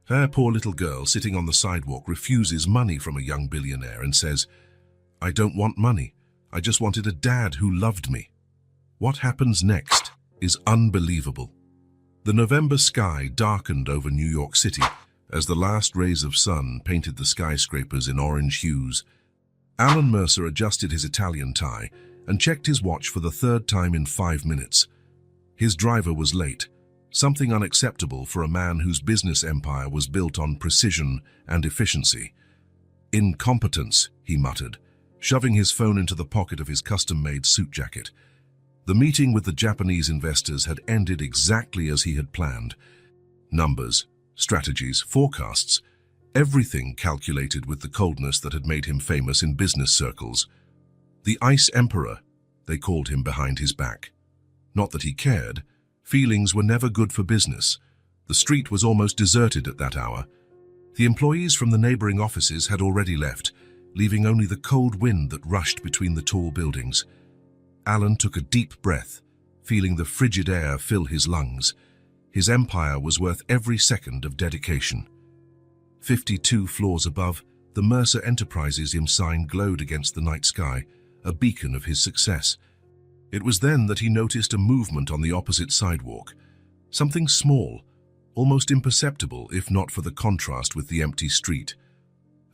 Her poor little girl sitting on the sidewalk refuses money from a young billionaire and says, "I don't want money. I just wanted a dad who loved me." What happens next is unbelievable. The November sky darkened over New York City as the last rays of sun painted the skyscrapers in orange hues. Alan Mercer adjusted his Italian tie and checked his watch for the third time in 5 minutes. His driver was late, something unacceptable for a man whose business empire was built on precision and efficiency. "Incompetence," he muttered, shoving his phone into the pocket of his custom-made suit jacket. The meeting with the Japanese investors had ended exactly as he had planned. Numbers, strategies, forecasts, everything calculated with the coldness that had made him famous in business circles. The Ice Emperor, they called him behind his back. Not that he cared. Feelings were never good for business. The street was almost deserted at that hour. The employees from the neighboring offices had already left, leaving only the cold wind that rushed between the tall buildings. Alan took a deep breath, feeling the frigid air fill his lungs. His empire was worth every second of dedication. 52 floors above, the Mercer Enterprises sign glowed against the night sky, a beacon of his success. It was then that he noticed a movement on the opposite sidewalk. Something small, almost imperceptible if not for the contrast with the empty street.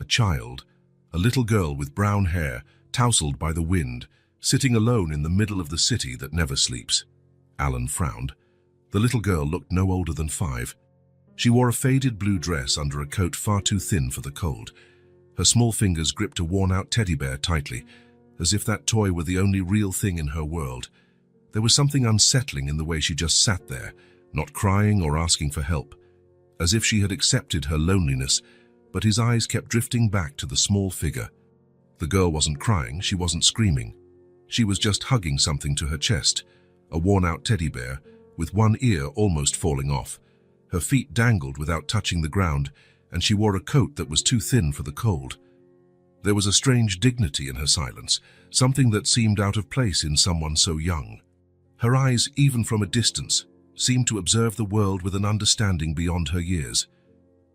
A child, a little girl with brown hair, tousled by the wind, sitting alone in the middle of the city that never sleeps. Alan frowned. The little girl looked no older than 5. She wore a faded blue dress under a coat far too thin for the cold. Her small fingers gripped a worn-out teddy bear tightly, as if that toy were the only real thing in her world. There was something unsettling in the way she just sat there, not crying or asking for help, as if she had accepted her loneliness, but his eyes kept drifting back to the small figure. The girl wasn't crying, she wasn't screaming. She was just hugging something to her chest, a worn-out teddy bear, with one ear almost falling off. Her feet dangled without touching the ground, and she wore a coat that was too thin for the cold. There was a strange dignity in her silence, something that seemed out of place in someone so young. Her eyes, even from a distance, seemed to observe the world with an understanding beyond her years.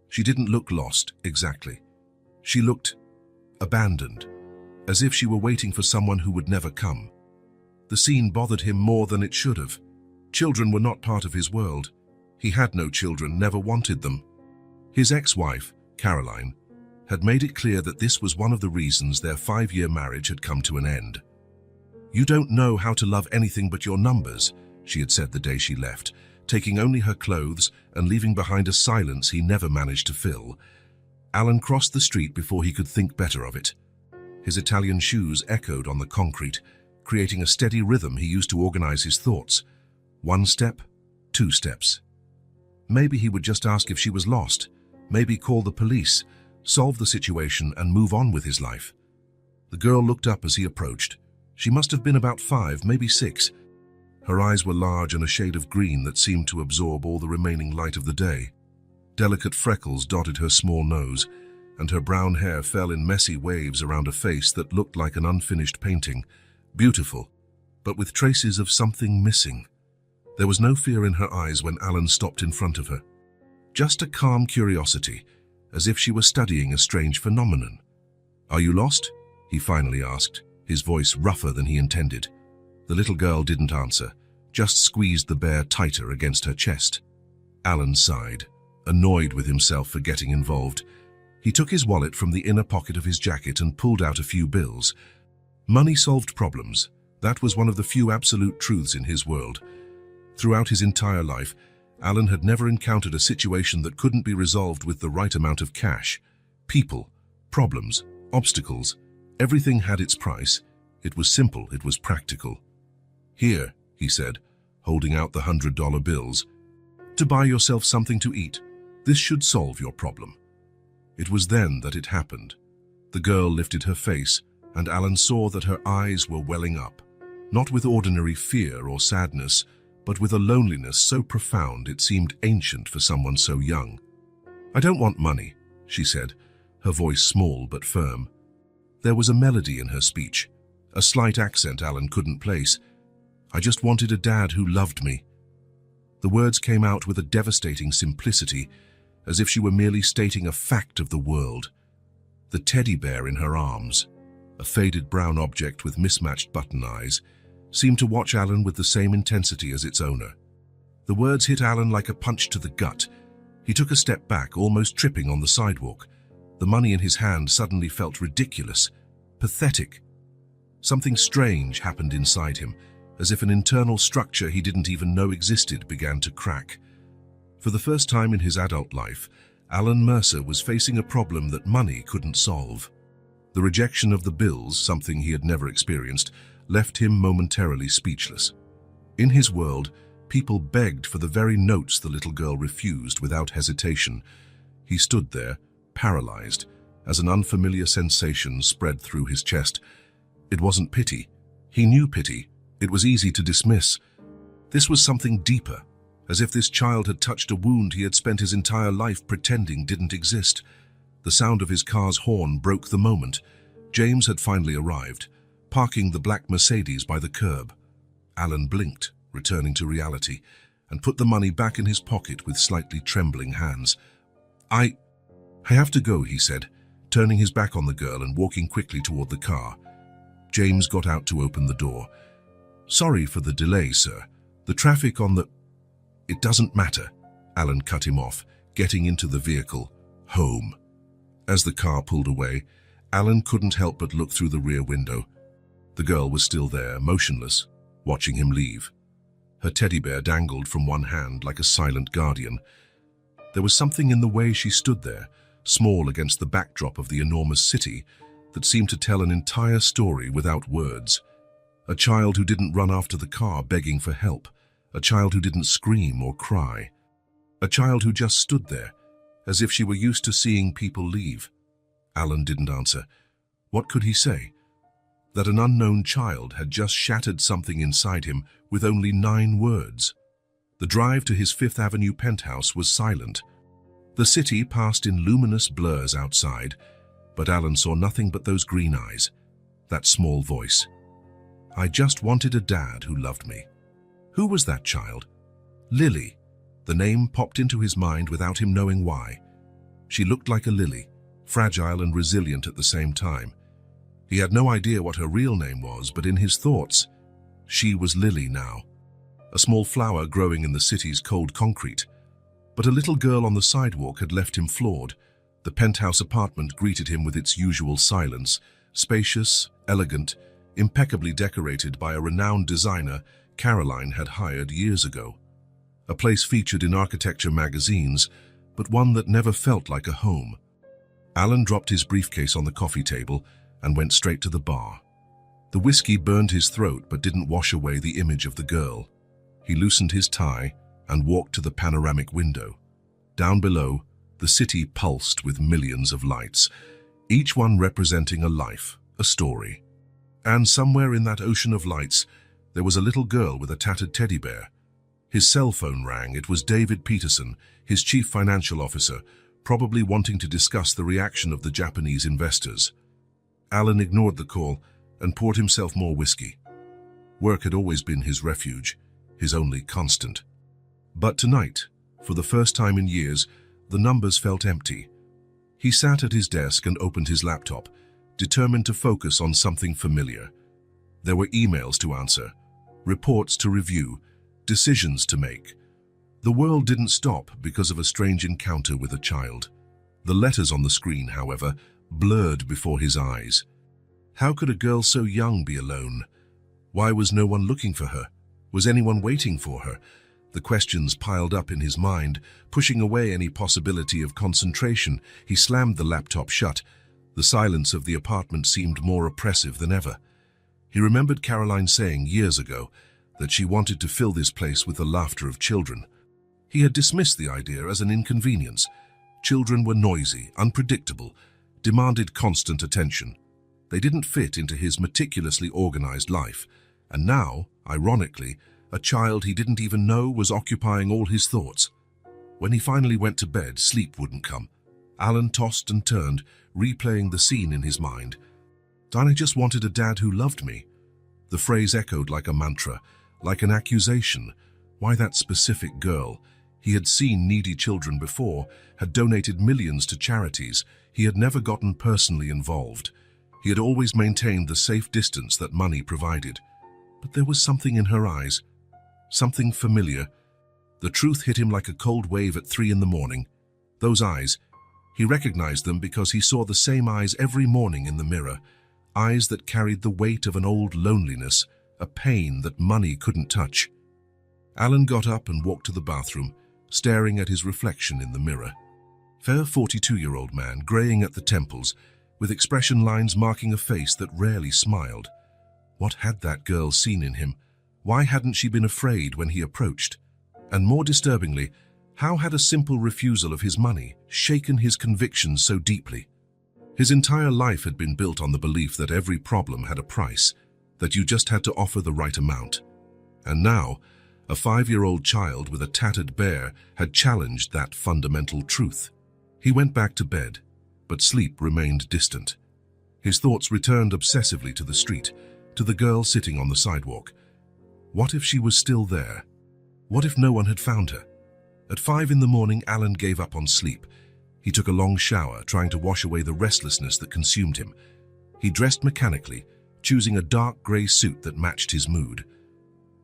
She didn't look lost, exactly. She looked abandoned, as if she were waiting for someone who would never come. The scene bothered him more than it should have. Children were not part of his world. He had no children, never wanted them. His ex-wife, Caroline, had made it clear that this was one of the reasons their 5-year marriage had come to an end. "You don't know how to love anything but your numbers," she had said the day she left, taking only her clothes and leaving behind a silence he never managed to fill. Alan crossed the street before he could think better of it. His Italian shoes echoed on the concrete, creating a steady rhythm he used to organize his thoughts. 1 step, 2 steps. Maybe he would just ask if she was lost, maybe call the police, solve the situation and move on with his life. The girl looked up as he approached. She must have been about 5, maybe 6. Her eyes were large and a shade of green that seemed to absorb all the remaining light of the day. Delicate freckles dotted her small nose, and her brown hair fell in messy waves around a face that looked like an unfinished painting. Beautiful, but with traces of something missing. There was no fear in her eyes when Alan stopped in front of her. Just a calm curiosity, as if she were studying a strange phenomenon. "Are you lost?" he finally asked, his voice rougher than he intended. The little girl didn't answer, just squeezed the bear tighter against her chest. Alan sighed, annoyed with himself for getting involved. He took his wallet from the inner pocket of his jacket and pulled out a few bills. Money solved problems. That was one of the few absolute truths in his world. Throughout his entire life, Alan had never encountered a situation that couldn't be resolved with the right amount of cash. People, problems, obstacles, everything had its price. It was simple, it was practical. "Here," he said, holding out the $100 bills, "to buy yourself something to eat. This should solve your problem." It was then that it happened. The girl lifted her face, and Alan saw that her eyes were welling up, not with ordinary fear or sadness, but with a loneliness so profound it seemed ancient for someone so young. "I don't want money," she said, her voice small but firm. There was a melody in her speech, a slight accent Alan couldn't place. "I just wanted a dad who loved me." The words came out with a devastating simplicity, as if she were merely stating a fact of the world. The teddy bear in her arms, a faded brown object with mismatched button eyes, seemed to watch Alan with the same intensity as its owner. The words hit Alan like a punch to the gut. He took a step back, almost tripping on the sidewalk. The money in his hand suddenly felt ridiculous, pathetic. Something strange happened inside him, as if an internal structure he didn't even know existed began to crack. For the first time in his adult life, Alan Mercer was facing a problem that money couldn't solve. The rejection of the bills, something he had never experienced, left him momentarily speechless. In his world, people begged for the very notes the little girl refused without hesitation. He stood there, paralyzed, as an unfamiliar sensation spread through his chest. It wasn't pity. He knew pity. It was easy to dismiss. This was something deeper, as if this child had touched a wound he had spent his entire life pretending didn't exist. The sound of his car's horn broke the moment. James had finally arrived, parking the black Mercedes by the curb. Alan blinked, returning to reality, and put the money back in his pocket with slightly trembling hands. I have to go, he said, turning his back on the girl and walking quickly toward the car. James got out to open the door. Sorry for the delay, sir. The traffic on the... It doesn't matter, Alan cut him off, getting into the vehicle. Home. As the car pulled away, Alan couldn't help but look through the rear window. The girl was still there, motionless, watching him leave. Her teddy bear dangled from one hand like a silent guardian. There was something in the way she stood there, small against the backdrop of the enormous city, that seemed to tell an entire story without words. A child who didn't run after the car begging for help. A child who didn't scream or cry. A child who just stood there, as if she were used to seeing people leave. Alan didn't answer. What could he say? That an unknown child had just shattered something inside him with only 9 words. The drive to his Fifth Avenue penthouse was silent. The city passed in luminous blurs outside, but Alan saw nothing but those green eyes, that small voice. I just wanted a dad who loved me. Who was that child? Lily. The name popped into his mind without him knowing why. She looked like a lily, fragile and resilient at the same time. He had no idea what her real name was, but in his thoughts, she was Lily now. A small flower growing in the city's cold concrete. But a little girl on the sidewalk had left him floored. The penthouse apartment greeted him with its usual silence, spacious, elegant, impeccably decorated by a renowned designer Caroline had hired years ago. A place featured in architecture magazines, but one that never felt like a home. Alan dropped his briefcase on the coffee table and went straight to the bar. The whiskey burned his throat but didn't wash away the image of the girl. He loosened his tie and walked to the panoramic window. Down below, the city pulsed with millions of lights, each one representing a life, a story. And somewhere in that ocean of lights, there was a little girl with a tattered teddy bear. His cell phone rang. It was David Peterson, his chief financial officer, probably wanting to discuss the reaction of the Japanese investors. Alan ignored the call and poured himself more whiskey. Work had always been his refuge, his only constant. But tonight, for the first time in years, the numbers felt empty. He sat at his desk and opened his laptop, determined to focus on something familiar. There were emails to answer, reports to review, decisions to make. The world didn't stop because of a strange encounter with a child. The letters on the screen, however, blurred before his eyes. How could a girl so young be alone? Why was no one looking for her? Was anyone waiting for her? The questions piled up in his mind, pushing away any possibility of concentration. He slammed the laptop shut. The silence of the apartment seemed more oppressive than ever. He remembered Caroline saying years ago that she wanted to fill this place with the laughter of children. He had dismissed the idea as an inconvenience. Children were noisy, unpredictable, demanded constant attention. They didn't fit into his meticulously organized life. And now, ironically, a child he didn't even know was occupying all his thoughts. When he finally went to bed, sleep wouldn't come. Alan tossed and turned, replaying the scene in his mind. I just wanted a dad who loved me. The phrase echoed like a mantra, like an accusation. Why that specific girl? He had seen needy children before, had donated millions to charities. He had never gotten personally involved. He had always maintained the safe distance that money provided. But there was something in her eyes, something familiar. The truth hit him like a cold wave at 3 in the morning. Those eyes, he recognized them because he saw the same eyes every morning in the mirror, eyes that carried the weight of an old loneliness, a pain that money couldn't touch. Alan got up and walked to the bathroom, staring at his reflection in the mirror. Fair 42-year-old man, graying at the temples, with expression lines marking a face that rarely smiled. What had that girl seen in him? Why hadn't she been afraid when he approached? And more disturbingly, how had a simple refusal of his money shaken his convictions so deeply? His entire life had been built on the belief that every problem had a price, that you just had to offer the right amount. And now, a 5-year-old child with a tattered bear had challenged that fundamental truth. He went back to bed, but sleep remained distant. His thoughts returned obsessively to the street, to the girl sitting on the sidewalk. What if she was still there? What if no one had found her? At 5 in the morning, Alan gave up on sleep. He took a long shower, trying to wash away the restlessness that consumed him. He dressed mechanically, choosing a dark grey suit that matched his mood.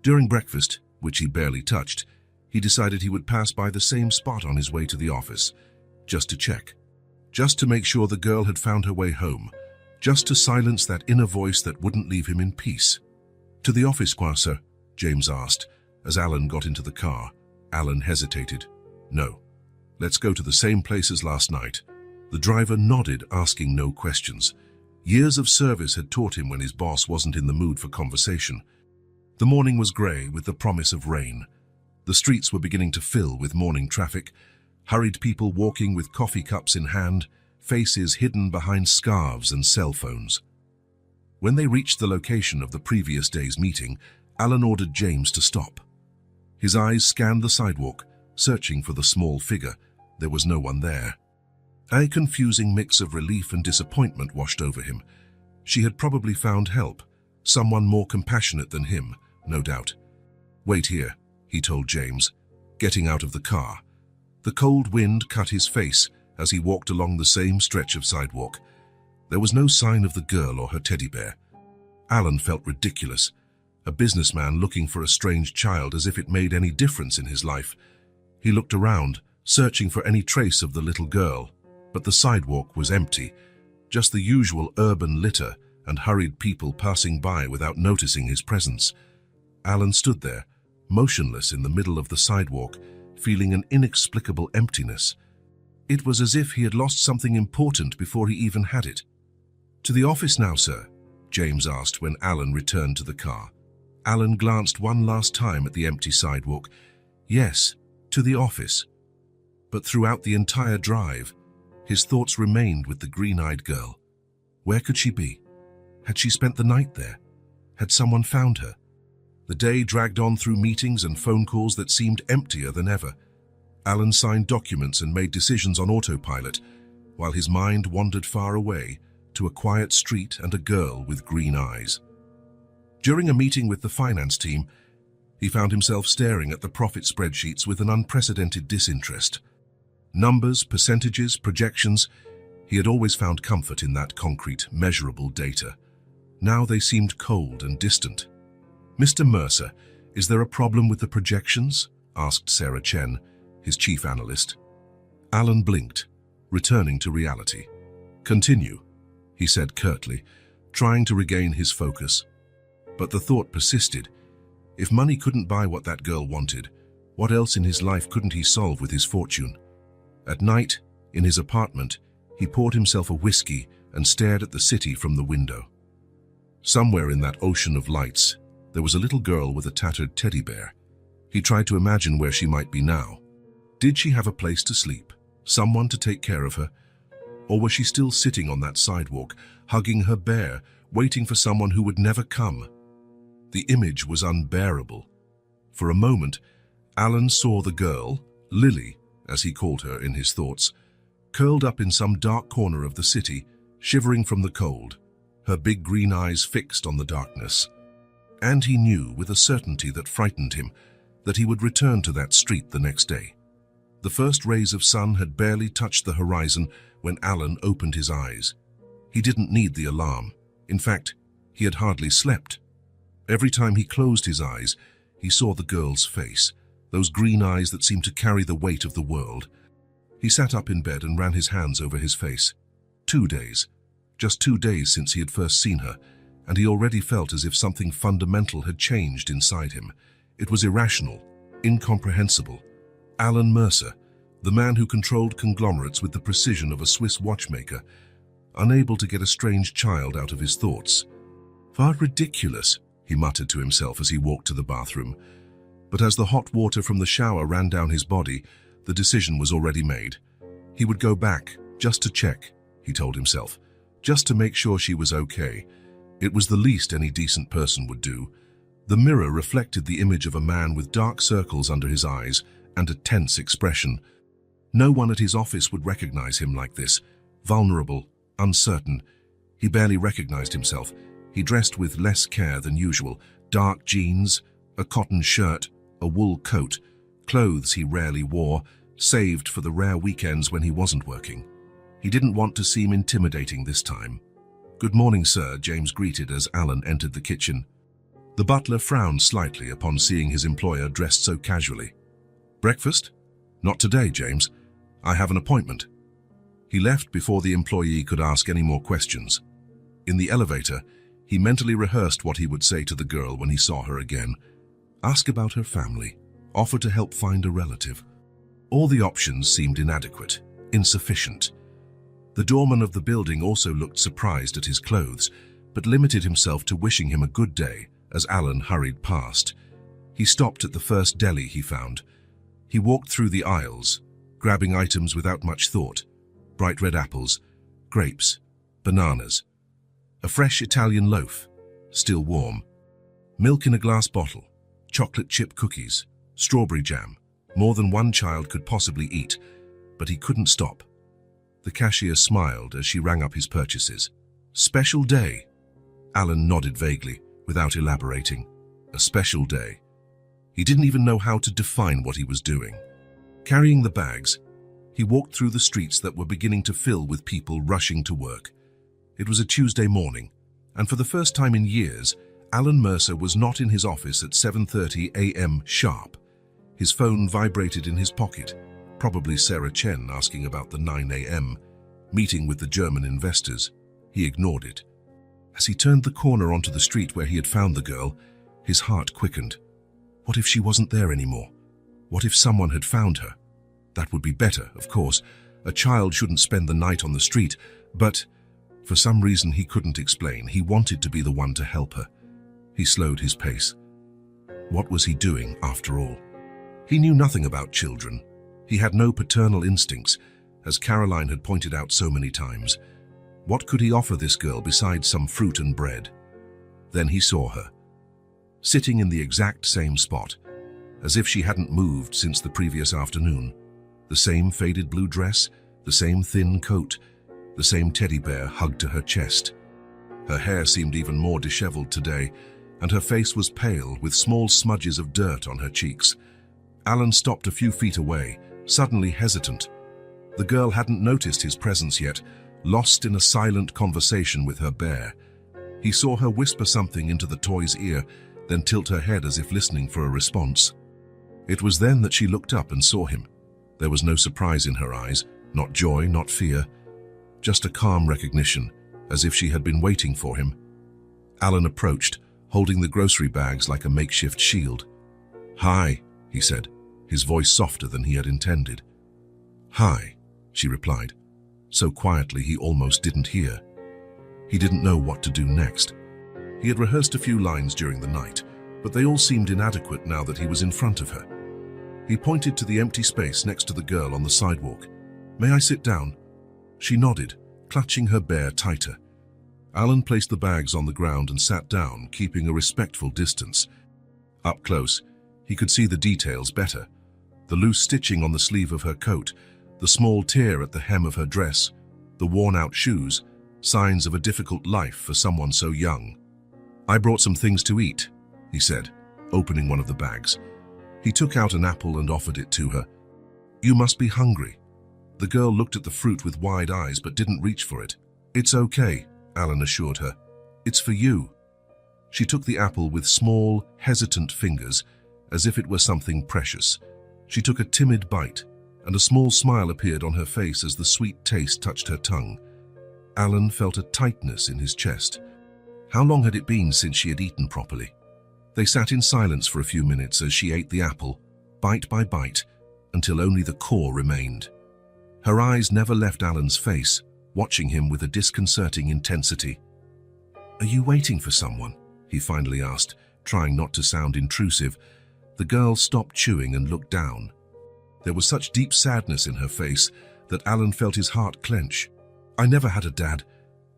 During breakfast, which he barely touched, he decided he would pass by the same spot on his way to the office, just to check. Just to make sure the girl had found her way home. Just to silence that inner voice that wouldn't leave him in peace. "To the office, quoi, sir?" James asked, as Alan got into the car. Alan hesitated. "No. Let's go to the same place as last night." The driver nodded, asking no questions. Years of service had taught him when his boss wasn't in the mood for conversation. The morning was grey, with the promise of rain. The streets were beginning to fill with morning traffic, hurried people walking with coffee cups in hand, faces hidden behind scarves and cell phones. When they reached the location of the previous day's meeting, Alan ordered James to stop. His eyes scanned the sidewalk, searching for the small figure. There was no one there. A confusing mix of relief and disappointment washed over him. She had probably found help, someone more compassionate than him, no doubt. "Wait here," he told James, getting out of the car. The cold wind cut his face as he walked along the same stretch of sidewalk. There was no sign of the girl or her teddy bear. Alan felt ridiculous, a businessman looking for a strange child, as if it made any difference in his life. He looked around, searching for any trace of the little girl, but the sidewalk was empty, just the usual urban litter and hurried people passing by without noticing his presence. Alan stood there, motionless in the middle of the sidewalk, feeling an inexplicable emptiness. It was as if he had lost something important before he even had it. "To the office now, sir?" James asked when Alan returned to the car. Alan glanced one last time at the empty sidewalk. Yes, to the office. But throughout the entire drive, his thoughts remained with the green-eyed girl. Where could she be? Had she spent the night there? Had someone found her? The day dragged on through meetings and phone calls that seemed emptier than ever. Alan signed documents and made decisions on autopilot, while his mind wandered far away to a quiet street and a girl with green eyes. During a meeting with the finance team, he found himself staring at the profit spreadsheets with an unprecedented disinterest. Numbers, percentages, projections, he had always found comfort in that concrete, measurable data. Now they seemed cold and distant. "Mr. Mercer, is there a problem with the projections?" asked Sarah Chen, his chief analyst. Alan blinked, returning to reality. "Continue," he said curtly, trying to regain his focus. But the thought persisted. If money couldn't buy what that girl wanted, what else in his life couldn't he solve with his fortune? At night, in his apartment, he poured himself a whiskey and stared at the city from the window. Somewhere in that ocean of lights, there was a little girl with a tattered teddy bear. He tried to imagine where she might be now. Did she have a place to sleep, someone to take care of her? Or was she still sitting on that sidewalk, hugging her bear, waiting for someone who would never come? The image was unbearable. For a moment, Alan saw the girl, Lily, as he called her in his thoughts, curled up in some dark corner of the city, shivering from the cold, her big green eyes fixed on the darkness. And he knew, with a certainty that frightened him, that he would return to that street the next day. The first rays of sun had barely touched the horizon when Alan opened his eyes. He didn't need the alarm. In fact, he had hardly slept. Every time he closed his eyes, he saw the girl's face, those green eyes that seemed to carry the weight of the world. He sat up in bed and ran his hands over his face. 2 days. Just 2 days since he had first seen her, and he already felt as if something fundamental had changed inside him. It was irrational, incomprehensible. Alan Mercer, the man who controlled conglomerates with the precision of a Swiss watchmaker, unable to get a strange child out of his thoughts. "How ridiculous," he muttered to himself as he walked to the bathroom. But as the hot water from the shower ran down his body, the decision was already made. He would go back, just to check, he told himself, just to make sure she was okay. It was the least any decent person would do. The mirror reflected the image of a man with dark circles under his eyes and a tense expression. No one at his office would recognize him like this, vulnerable, uncertain. He barely recognized himself. He dressed with less care than usual, dark jeans, a cotton shirt, a wool coat, clothes he rarely wore, saved for the rare weekends when he wasn't working. He didn't want to seem intimidating this time. "Good morning, sir," James greeted as Alan entered the kitchen. The butler frowned slightly upon seeing his employer dressed so casually. "Breakfast? Not today, James. I have an appointment." He left before the employee could ask any more questions. In the elevator, he mentally rehearsed what he would say to the girl when he saw her again. Ask about her family, offer to help find a relative. All the options seemed inadequate, insufficient. The doorman of the building also looked surprised at his clothes, but limited himself to wishing him a good day as Alan hurried past. He stopped at the first deli he found. He walked through the aisles, grabbing items without much thought. Bright red apples, grapes, bananas. A fresh Italian loaf, still warm. Milk in a glass bottle, chocolate chip cookies, strawberry jam. More than one child could possibly eat, but he couldn't stop. The cashier smiled as she rang up his purchases. "Special day." Alan nodded vaguely, without elaborating. A special day. He didn't even know how to define what he was doing. Carrying the bags, he walked through the streets that were beginning to fill with people rushing to work. It was a Tuesday morning, and for the first time in years, Alan Mercer was not in his office at 7:30 a.m. sharp. His phone vibrated in his pocket, probably Sarah Chen asking about the 9 a.m. meeting with the German investors. He ignored it. As he turned the corner onto the street where he had found the girl, his heart quickened. What if she wasn't there anymore? What if someone had found her? That would be better, of course. A child shouldn't spend the night on the street, but for some reason he couldn't explain, he wanted to be the one to help her. He slowed his pace. What was he doing, after all? He knew nothing about children. He had no paternal instincts, as Caroline had pointed out so many times. What could he offer this girl besides some fruit and bread? Then he saw her, sitting in the exact same spot, as if she hadn't moved since the previous afternoon. The same faded blue dress, the same thin coat, the same teddy bear hugged to her chest. Her hair seemed even more disheveled today, and her face was pale with small smudges of dirt on her cheeks. Alan stopped a few feet away, suddenly hesitant. The girl hadn't noticed his presence yet, lost in a silent conversation with her bear. He saw her whisper something into the toy's ear, then tilt her head as if listening for a response. It was then that she looked up and saw him. There was no surprise in her eyes, not joy, not fear, just a calm recognition, as if she had been waiting for him. Alan approached, holding the grocery bags like a makeshift shield. "Hi," he said, his voice softer than he had intended. "Hi," she replied, so quietly he almost didn't hear. He didn't know what to do next. He had rehearsed a few lines during the night, but they all seemed inadequate now that he was in front of her. He pointed to the empty space next to the girl on the sidewalk. "May I sit down?" She nodded, clutching her bear tighter. Alan placed the bags on the ground and sat down, keeping a respectful distance. Up close, he could see the details better. The loose stitching on the sleeve of her coat, the small tear at the hem of her dress, the worn-out shoes, signs of a difficult life for someone so young. "I brought some things to eat," he said, opening one of the bags. He took out an apple and offered it to her. You must be hungry. The girl looked at the fruit with wide eyes but didn't reach for it. It's okay, Alan assured her. It's for you. She took the apple with small, hesitant fingers, as if it were something precious. She took a timid bite, and a small smile appeared on her face as the sweet taste touched her tongue. Alan felt a tightness in his chest. How long had it been since she had eaten properly? They sat in silence for a few minutes as she ate the apple, bite by bite, until only the core remained. Her eyes never left Alan's face, watching him with a disconcerting intensity. "Are you waiting for someone?" he finally asked, trying not to sound intrusive. The girl stopped chewing and looked down. There was such deep sadness in her face that Alan felt his heart clench. "I never had a dad,"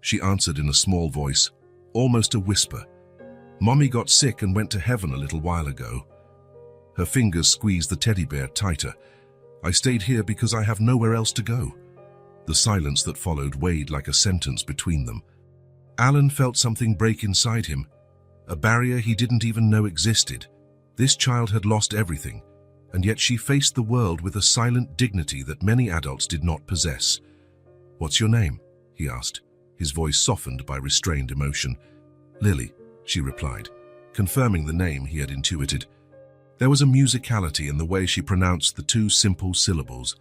she answered in a small voice, almost a whisper. "Mommy got sick and went to heaven a little while ago." Her fingers squeezed the teddy bear tighter. "I stayed here because I have nowhere else to go." The silence that followed weighed like a sentence between them. Alan felt something break inside him, a barrier he didn't even know existed. This child had lost everything, and yet she faced the world with a silent dignity that many adults did not possess. "What's your name?" he asked, his voice softened by restrained emotion. "Lily," she replied, confirming the name he had intuited. There was a musicality in the way she pronounced the two simple syllables.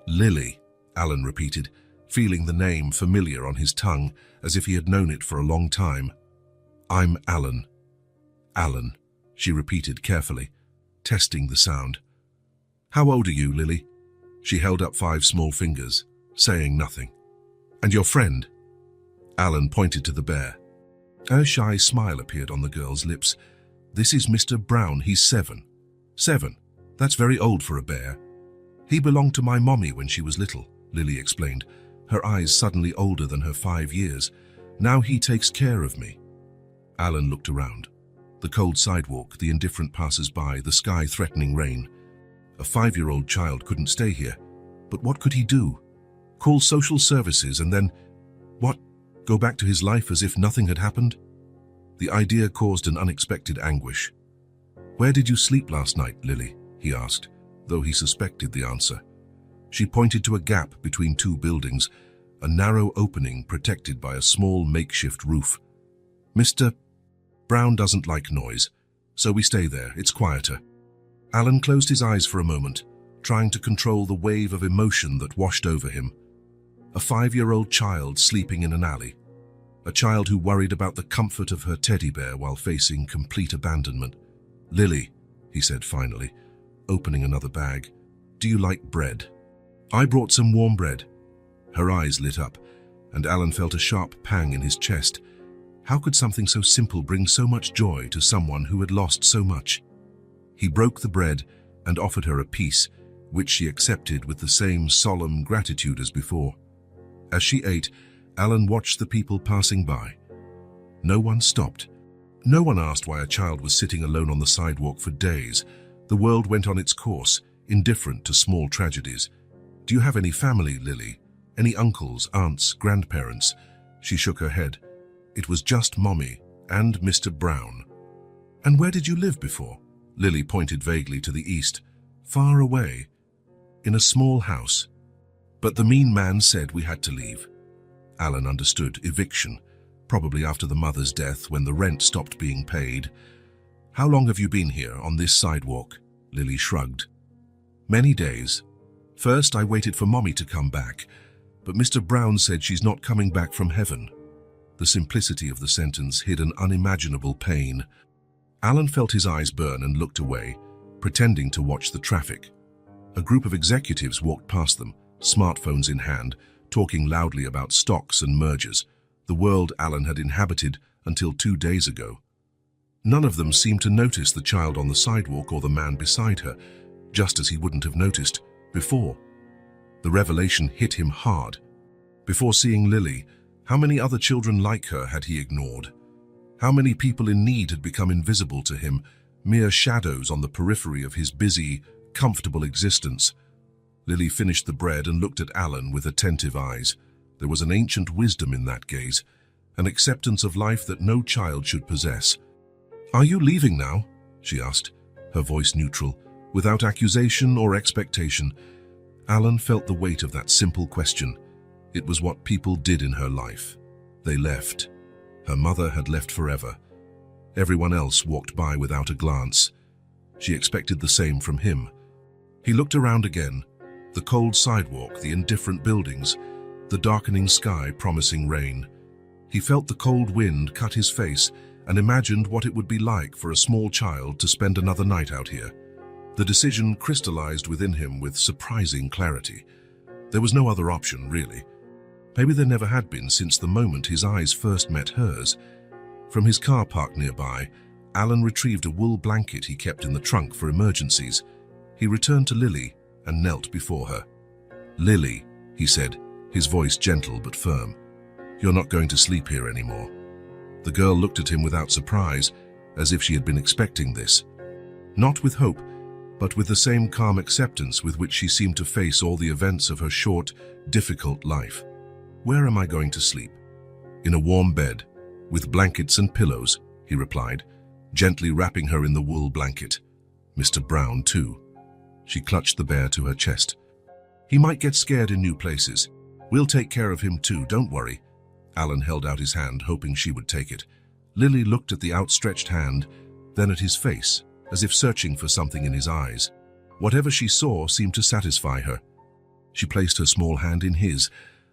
"Lily," Alan repeated, feeling the name familiar on his tongue, as if he had known it for a long time. "I'm Alan." "Alan," she repeated carefully, testing the sound. "How old are you, Lily?" She held up 5 small fingers, saying nothing. "And your friend?" Alan pointed to the bear. A shy smile appeared on the girl's lips. "This is Mr. Brown, he's 7. 7? That's very old for a bear." "He belonged to my mommy when she was little," Lily explained, her eyes suddenly older than her 5 years. "Now he takes care of me." Alan looked around. The cold sidewalk, the indifferent passers-by, the sky threatening rain. A 5-year-old child couldn't stay here. But what could he do? Call social services and then, what, go back to his life as if nothing had happened? The idea caused an unexpected anguish. "Where did you sleep last night, Lily?" he asked, though he suspected the answer. She pointed to a gap between 2 buildings, a narrow opening protected by a small makeshift roof. "Mr. Brown doesn't like noise, so we stay there, it's quieter." Alan closed his eyes for a moment, trying to control the wave of emotion that washed over him. A 5-year-old child sleeping in an alley. A child who worried about the comfort of her teddy bear while facing complete abandonment. "Lily," he said finally, opening another bag, "do you like bread?" "I brought some warm bread." Her eyes lit up, and Alan felt a sharp pang in his chest. How could something so simple bring so much joy to someone who had lost so much? He broke the bread and offered her a piece, which she accepted with the same solemn gratitude as before. As she ate, Alan watched the people passing by. No one stopped. No one asked why a child was sitting alone on the sidewalk for days. The world went on its course, indifferent to small tragedies. "Do you have any family, Lily? Any uncles, aunts, grandparents?" She shook her head. "It was just Mommy and Mr. Brown." "And where did you live before?" Lily pointed vaguely to the east. "Far away. In a small house. But the mean man said we had to leave." Alan understood. Eviction. Probably after the mother's death, when the rent stopped being paid. "How long have you been here, on this sidewalk?" Lily shrugged. "Many days. First, I waited for Mommy to come back, but Mr. Brown said she's not coming back from heaven." The simplicity of the sentence hid an unimaginable pain. Alan felt his eyes burn and looked away, pretending to watch the traffic. A group of executives walked past them, smartphones in hand, talking loudly about stocks and mergers, the world Alan had inhabited until 2 days ago. None of them seemed to notice the child on the sidewalk or the man beside her, just as he wouldn't have noticed before. The revelation hit him hard. Before seeing Lily, how many other children like her had he ignored? How many people in need had become invisible to him, mere shadows on the periphery of his busy, comfortable existence? Lily finished the bread and looked at Alan with attentive eyes. There was an ancient wisdom in that gaze, an acceptance of life that no child should possess. "Are you leaving now?" she asked, her voice neutral, without accusation or expectation. Alan felt the weight of that simple question. It was what people did in her life. They left. Her mother had left forever. Everyone else walked by without a glance. She expected the same from him. He looked around again. The cold sidewalk, the indifferent buildings, the darkening sky promising rain. He felt the cold wind cut his face and imagined what it would be like for a small child to spend another night out here. The decision crystallized within him with surprising clarity. There was no other option, really. Maybe there never had been since the moment his eyes first met hers. From his car parked nearby, Alan retrieved a wool blanket he kept in the trunk for emergencies. He returned to Lily and knelt before her. "Lily," he said, his voice gentle but firm, "you're not going to sleep here anymore." The girl looked at him without surprise, as if she had been expecting this. Not with hope, but with the same calm acceptance with which she seemed to face all the events of her short, difficult life. "Where am I going to sleep?" "In a warm bed, with blankets and pillows," he replied, gently wrapping her in the wool blanket. "Mr. Brown, too." She clutched the bear to her chest. "He might get scared in new places. We'll take care of him too, don't worry." Alan held out his hand, hoping she would take it. Lily looked at the outstretched hand, then at his face, as if searching for something in his eyes. Whatever she saw seemed to satisfy her. She placed her small hand in his,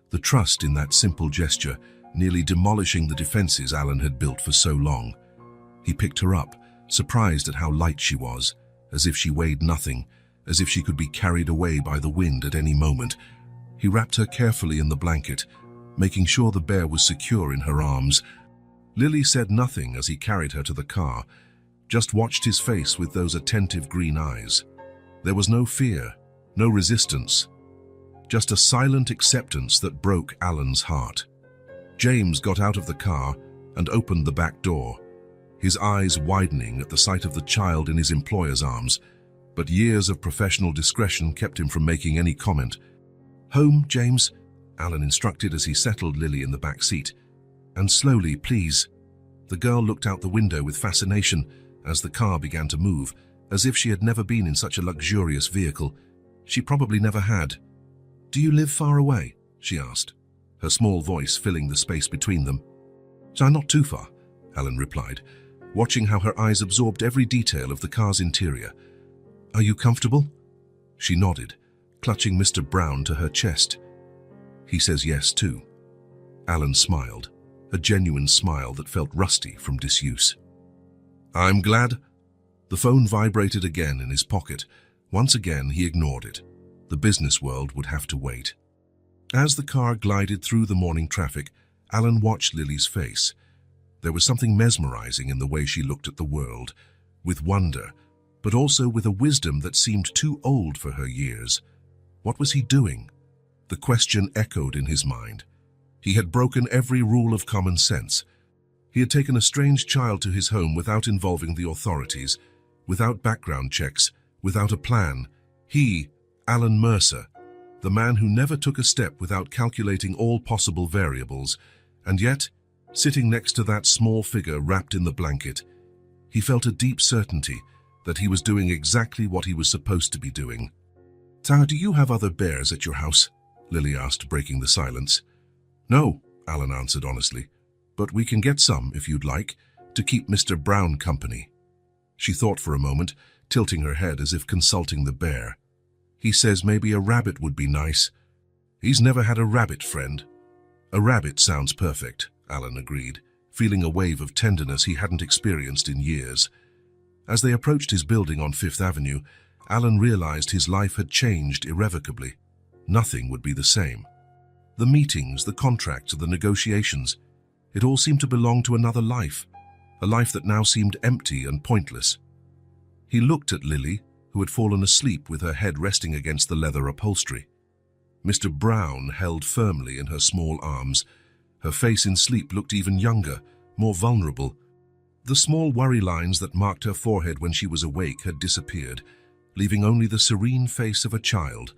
the trust in that simple gesture, nearly demolishing the defenses Alan had built for so long. He picked her up, surprised at how light she was, as if she weighed nothing, as if she could be carried away by the wind at any moment. He wrapped her carefully in the blanket, making sure the bear was secure in her arms. Lily said nothing as he carried her to the car, just watched his face with those attentive green eyes. There was no fear, no resistance, just a silent acceptance that broke Alan's heart. James got out of the car and opened the back door, his eyes widening at the sight of the child in his employer's arms, but years of professional discretion kept him from making any comment. "Home, James?" Alan instructed as he settled Lily in the back seat. "And slowly, please." The girl looked out the window with fascination as the car began to move, as if she had never been in such a luxurious vehicle. She probably never had. "Do you live far away?" she asked, her small voice filling the space between them. "Not too far," Alan replied, watching how her eyes absorbed every detail of the car's interior. "Are you comfortable?" She nodded, clutching Mr. Brown to her chest. "He says yes, too." Alan smiled, a genuine smile that felt rusty from disuse. "I'm glad." The phone vibrated again in his pocket. Once again, he ignored it. The business world would have to wait. As the car glided through the morning traffic, Alan watched Lily's face. There was something mesmerizing in the way she looked at the world, with wonder, but also with a wisdom that seemed too old for her years. What was he doing? The question echoed in his mind. He had broken every rule of common sense. He had taken a strange child to his home without involving the authorities, without background checks, without a plan. He, Alan Mercer, the man who never took a step without calculating all possible variables, and yet, sitting next to that small figure wrapped in the blanket, he felt a deep certainty that he was doing exactly what he was supposed to be doing. "So, do you have other bears at your house?" Lily asked, breaking the silence. "No," Alan answered honestly, "but we can get some, if you'd like, to keep Mr. Brown company." She thought for a moment, tilting her head as if consulting the bear. "He says maybe a rabbit would be nice." "He's never had a rabbit, friend." "A rabbit sounds perfect," Alan agreed, feeling a wave of tenderness he hadn't experienced in years. As they approached his building on Fifth Avenue, Alan realized his life had changed irrevocably. Nothing would be the same. The meetings, the contracts, the negotiations, it all seemed to belong to another life, a life that now seemed empty and pointless. He looked at Lily, who had fallen asleep with her head resting against the leather upholstery. Mr. Brown held firmly in her small arms. Her face in sleep looked even younger, more vulnerable. The small worry lines that marked her forehead when she was awake had disappeared, leaving only the serene face of a child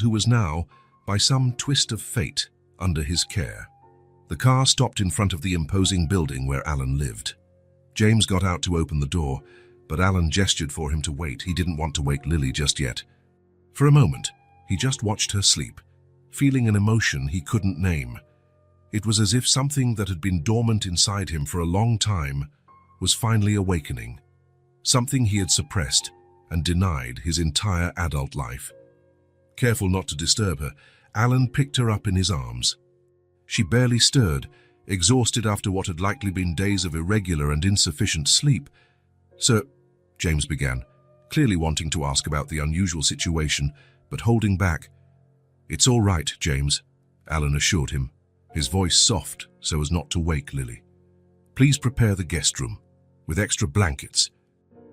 who was now, by some twist of fate, under his care. The car stopped in front of the imposing building where Alan lived. James got out to open the door, but Alan gestured for him to wait. He didn't want to wake Lily just yet. For a moment, He just watched her sleep, feeling an emotion he couldn't name. It was as if something that had been dormant inside him for a long time was finally awakening, something he had suppressed and denied his entire adult life. Careful not to disturb her, Alan picked her up in his arms. She barely stirred, exhausted after what had likely been days of irregular and insufficient sleep. "Sir," James began, clearly wanting to ask about the unusual situation, but holding back. "It's all right, James," Alan assured him, his voice soft so as not to wake Lily. "Please prepare the guest room, with extra blankets,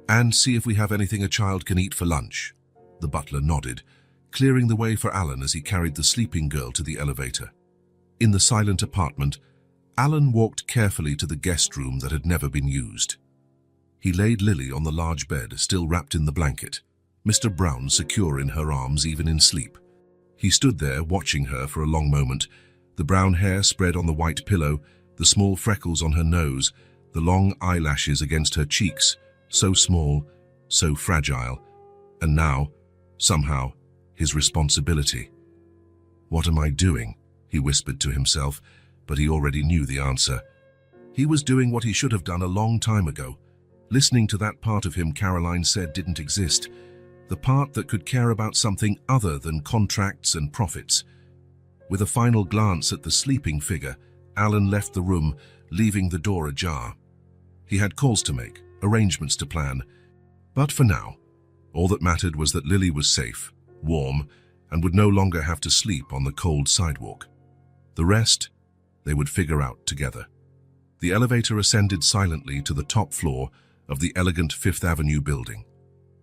and see if we have anything a child can eat for lunch." The butler nodded, clearing the way for Alan as he carried the sleeping girl to the elevator. In the silent apartment, Alan walked carefully to the guest room that had never been used. He laid Lily on the large bed, still wrapped in the blanket, Mr. Brown secure in her arms even in sleep. He stood there watching her for a long moment, the brown hair spread on the white pillow, the small freckles on her nose, the long eyelashes against her cheeks, so small, so fragile, and now, somehow, his responsibility. "What am I doing?" he whispered to himself, but he already knew the answer. He was doing what he should have done a long time ago, listening to that part of him Caroline said didn't exist, the part that could care about something other than contracts and profits. With a final glance at the sleeping figure, Alan left the room, leaving the door ajar. He had calls to make, arrangements to plan, but for now, all that mattered was that Lily was safe, warm, and would no longer have to sleep on the cold sidewalk. The rest, they would figure out together. The elevator ascended silently to the top floor of the elegant Fifth Avenue building.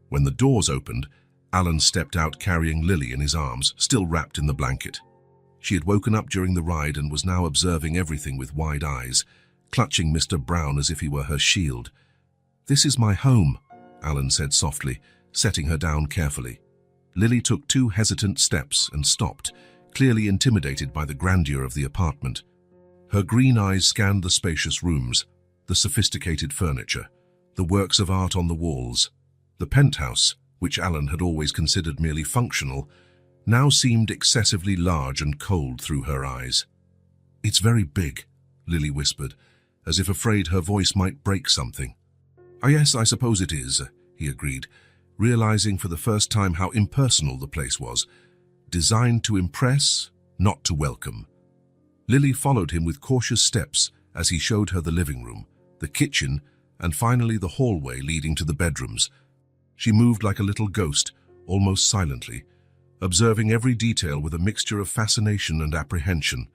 When the doors opened, Alan stepped out carrying Lily in his arms, still wrapped in the blanket. She had woken up during the ride and was now observing everything with wide eyes, clutching Mr. Brown as if he were her shield. "This is my home," Alan said softly, setting her down carefully. Lily took 2 hesitant steps and stopped, clearly intimidated by the grandeur of the apartment. Her green eyes scanned the spacious rooms, the sophisticated furniture, the works of art on the walls. The penthouse, which Alan had always considered merely functional, now seemed excessively large and cold through her eyes. "It's very big," Lily whispered, as if afraid her voice might break something. "Oh yes, I suppose it is," he agreed, realizing for the first time how impersonal the place was, designed to impress, not to welcome. Lily followed him with cautious steps as he showed her the living room, the kitchen, and finally the hallway leading to the bedrooms. She moved like a little ghost, almost silently, observing every detail with a mixture of fascination and apprehension.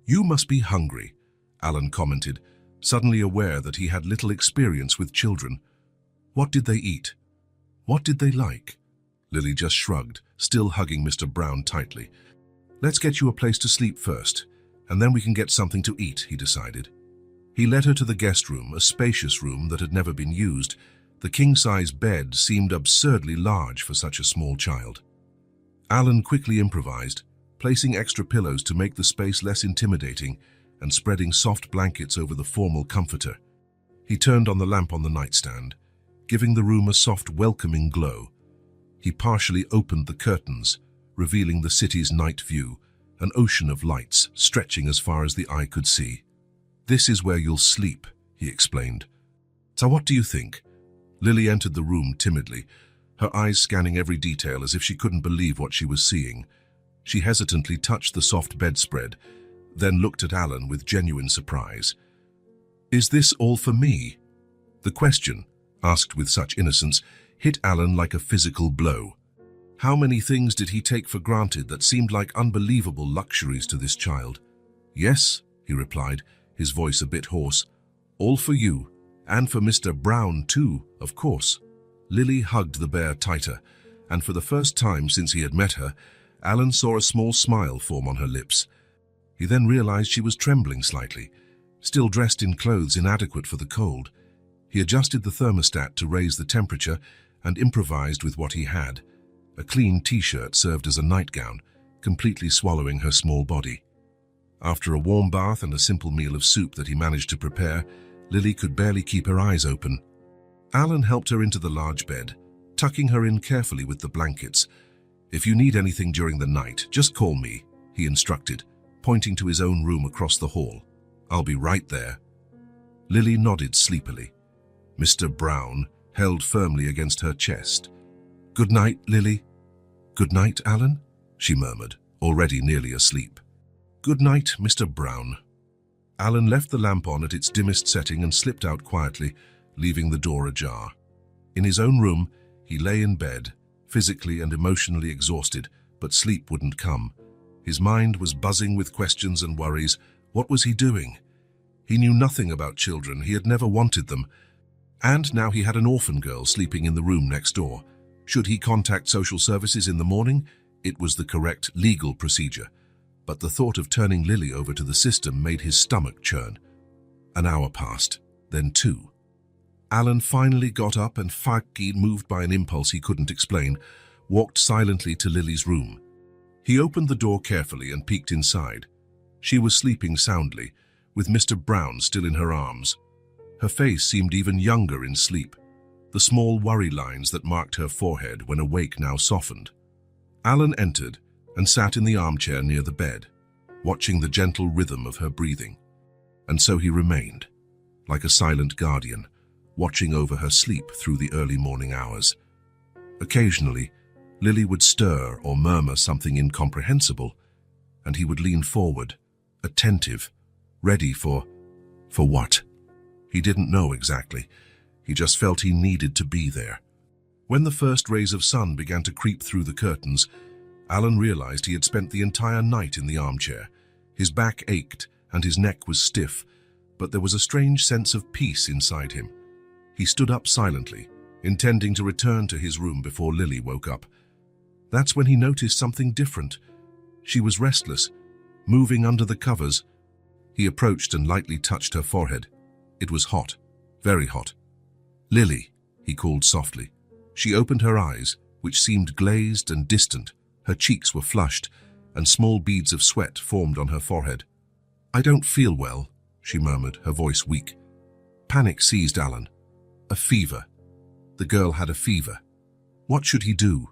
"You must be hungry," Alan commented, suddenly aware that he had little experience with children. "What did they eat? What did they like?" Lily just shrugged, still hugging Mr. Brown tightly. "Let's get you a place to sleep first, and then we can get something to eat," he decided. He led her to the guest room, a spacious room that had never been used. The king-size bed seemed absurdly large for such a small child. Alan quickly improvised, placing extra pillows to make the space less intimidating and spreading soft blankets over the formal comforter. He turned on the lamp on the nightstand, giving the room a soft, welcoming glow. He partially opened the curtains, revealing the city's night view, an ocean of lights stretching as far as the eye could see. "This is where you'll sleep," he explained. "So what do you think?" Lily entered the room timidly, her eyes scanning every detail as if she couldn't believe what she was seeing. She hesitantly touched the soft bedspread, then looked at Alan with genuine surprise. "Is this all for me?" The question, asked with such innocence, hit Alan like a physical blow. How many things did he take for granted that seemed like unbelievable luxuries to this child? "Yes," he replied, his voice a bit hoarse. "All for you, and for Mr. Brown too, of course." Lily hugged the bear tighter, and for the first time since he had met her, Alan saw a small smile form on her lips. He then realized she was trembling slightly, still dressed in clothes inadequate for the cold. He adjusted the thermostat to raise the temperature and improvised with what he had. A clean t-shirt served as a nightgown, completely swallowing her small body. After a warm bath and a simple meal of soup that he managed to prepare, Lily could barely keep her eyes open. Alan helped her into the large bed, tucking her in carefully with the blankets. "If you need anything during the night, just call me," he instructed, pointing to his own room across the hall. "I'll be right there." Lily nodded sleepily. Mr. Brown held firmly against her chest. "Good night, Lily." "Good night, Alan," she murmured, already nearly asleep. "Good night, Mr. Brown." Alan left the lamp on at its dimmest setting and slipped out quietly, leaving the door ajar. In his own room, he lay in bed, physically and emotionally exhausted, but sleep wouldn't come. His mind was buzzing with questions and worries. What was he doing? He knew nothing about children. He had never wanted them. And now he had an orphan girl sleeping in the room next door. Should he contact social services in the morning? It was the correct legal procedure. But the thought of turning Lily over to the system made his stomach churn. An hour passed, then 2. Alan finally got up and, moved by an impulse he couldn't explain, walked silently to Lily's room. He opened the door carefully and peeked inside. She was sleeping soundly, with Mr. Brown still in her arms. Her face seemed even younger in sleep. The small worry lines that marked her forehead when awake now softened. Alan entered and sat in the armchair near the bed, watching the gentle rhythm of her breathing. And so he remained, like a silent guardian, watching over her sleep through the early morning hours. Occasionally, Lily would stir or murmur something incomprehensible, and he would lean forward, attentive, ready for what? He didn't know exactly. He just felt he needed to be there. When the first rays of sun began to creep through the curtains, Alan realized he had spent the entire night in the armchair. His back ached and his neck was stiff, but there was a strange sense of peace inside him. He stood up silently, intending to return to his room before Lily woke up. That's when he noticed something different. She was restless, moving under the covers. He approached and lightly touched her forehead. It was hot, very hot. "Lily," he called softly. She opened her eyes, which seemed glazed and distant. Her cheeks were flushed, and small beads of sweat formed on her forehead. "I don't feel well," she murmured, her voice weak. Panic seized Alan. A fever. The girl had a fever. What should he do?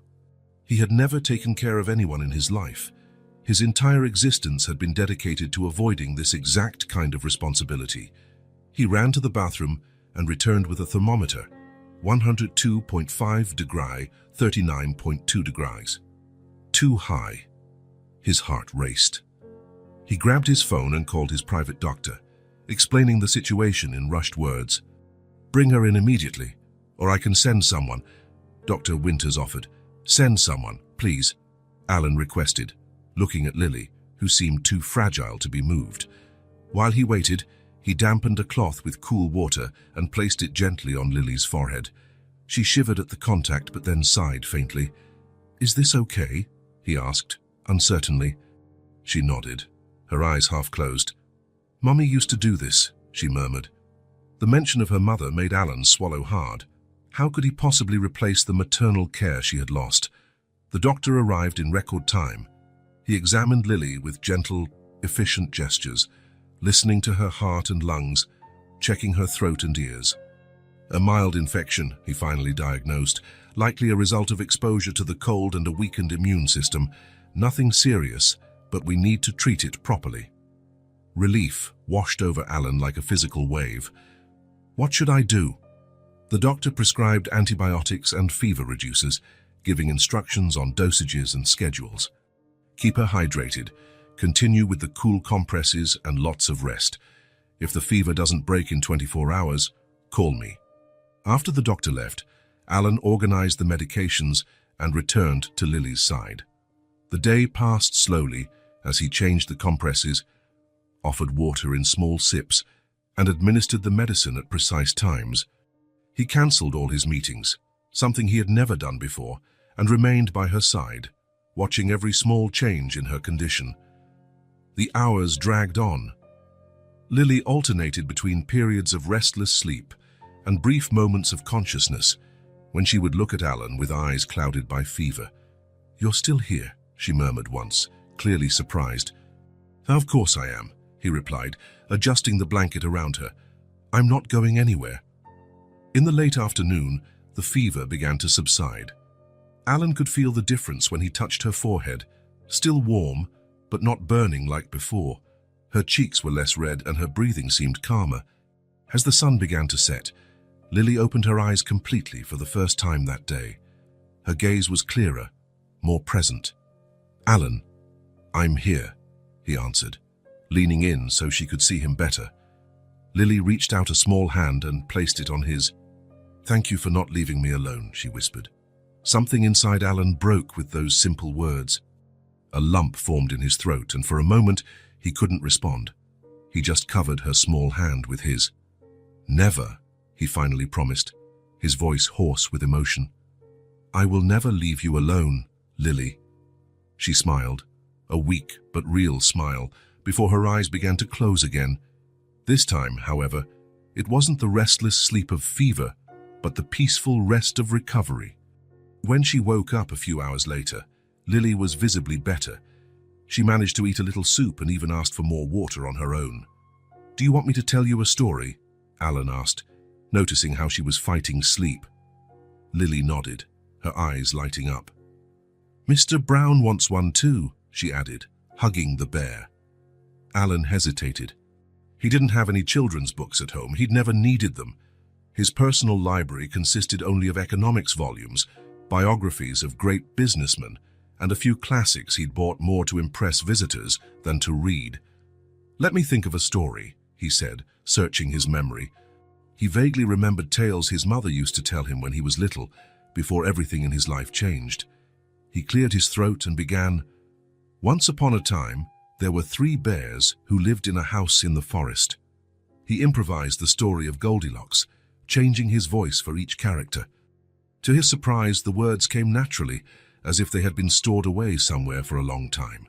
He had never taken care of anyone in his life. His entire existence had been dedicated to avoiding this exact kind of responsibility. He ran to the bathroom and returned with a thermometer. 102.5 degrees, 39.2 degrees. Too high. His heart raced. He grabbed his phone and called his private doctor, explaining the situation in rushed words. "Bring her in immediately, or I can send someone," Dr. Winters offered. "Send someone, please," Alan requested, looking at Lily, who seemed too fragile to be moved. While he waited, he dampened a cloth with cool water and placed it gently on Lily's forehead. She shivered at the contact but then sighed faintly. "Is this okay?" he asked, uncertainly. She nodded, her eyes half closed. "Mummy used to do this," she murmured. The mention of her mother made Alan swallow hard. How could he possibly replace the maternal care she had lost? The doctor arrived in record time. He examined Lily with gentle, efficient gestures, listening to her heart and lungs, checking her throat and ears. A mild infection, he finally diagnosed, likely a result of exposure to the cold and a weakened immune system. Nothing serious, but we need to treat it properly. Relief washed over Alan like a physical wave. What should I do? The doctor prescribed antibiotics and fever reducers, giving instructions on dosages and schedules. Keep her hydrated, continue with the cool compresses and lots of rest. If the fever doesn't break in 24 hours, call me. After the doctor left, Alan organized the medications and returned to Lily's side. The day passed slowly as he changed the compresses, offered water in small sips, and administered the medicine at precise times. He cancelled all his meetings, something he had never done before, and remained by her side, watching every small change in her condition. The hours dragged on. Lily alternated between periods of restless sleep and brief moments of consciousness, when she would look at Alan with eyes clouded by fever. "You're still here," she murmured once, clearly surprised. "Of course I am," he replied, adjusting the blanket around her. "I'm not going anywhere." In the late afternoon, the fever began to subside. Alan could feel the difference when he touched her forehead, still warm, but not burning like before. Her cheeks were less red and her breathing seemed calmer. As the sun began to set, Lily opened her eyes completely for the first time that day. Her gaze was clearer, more present. "Alan, I'm here," he answered, leaning in so she could see him better. Lily reached out a small hand and placed it on his. "Thank you for not leaving me alone," she whispered. Something inside Alan broke with those simple words. A lump formed in his throat, and for a moment he couldn't respond. He just covered her small hand with his. "Never," he finally promised, his voice hoarse with emotion. "I will never leave you alone, Lily." She smiled, a weak but real smile, before her eyes began to close again. This time, however, it wasn't the restless sleep of fever, but the peaceful rest of recovery. When she woke up a few hours later, Lily was visibly better. She managed to eat a little soup and even asked for more water on her own. "Do you want me to tell you a story?" Alan asked, noticing how she was fighting sleep. Lily nodded, her eyes lighting up. "Mr. Brown wants one too," she added, hugging the bear. Alan hesitated. He didn't have any children's books at home. He'd never needed them. His personal library consisted only of economics volumes, biographies of great businessmen, and a few classics he'd bought more to impress visitors than to read. "Let me think of a story," he said, searching his memory. He vaguely remembered tales his mother used to tell him when he was little, before everything in his life changed. He cleared his throat and began, "Once upon a time, there were 3 bears who lived in a house in the forest." He improvised the story of Goldilocks, changing his voice for each character. To his surprise, the words came naturally, as if they had been stored away somewhere for a long time.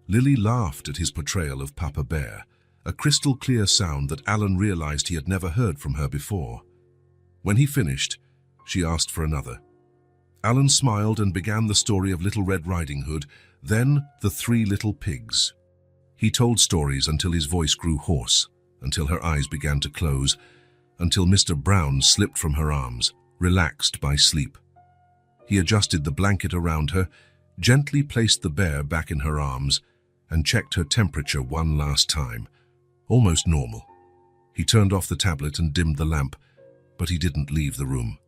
Lily laughed at his portrayal of Papa Bear, a crystal-clear sound that Alan realized he had never heard from her before. When he finished, she asked for another. Alan smiled and began the story of Little Red Riding Hood, then the 3 little pigs. He told stories until his voice grew hoarse, until her eyes began to close, until Mr. Brown slipped from her arms, relaxed by sleep. He adjusted the blanket around her, gently placed the bear back in her arms, and checked her temperature one last time. Almost normal. He turned off the tablet and dimmed the lamp, but he didn't leave the room.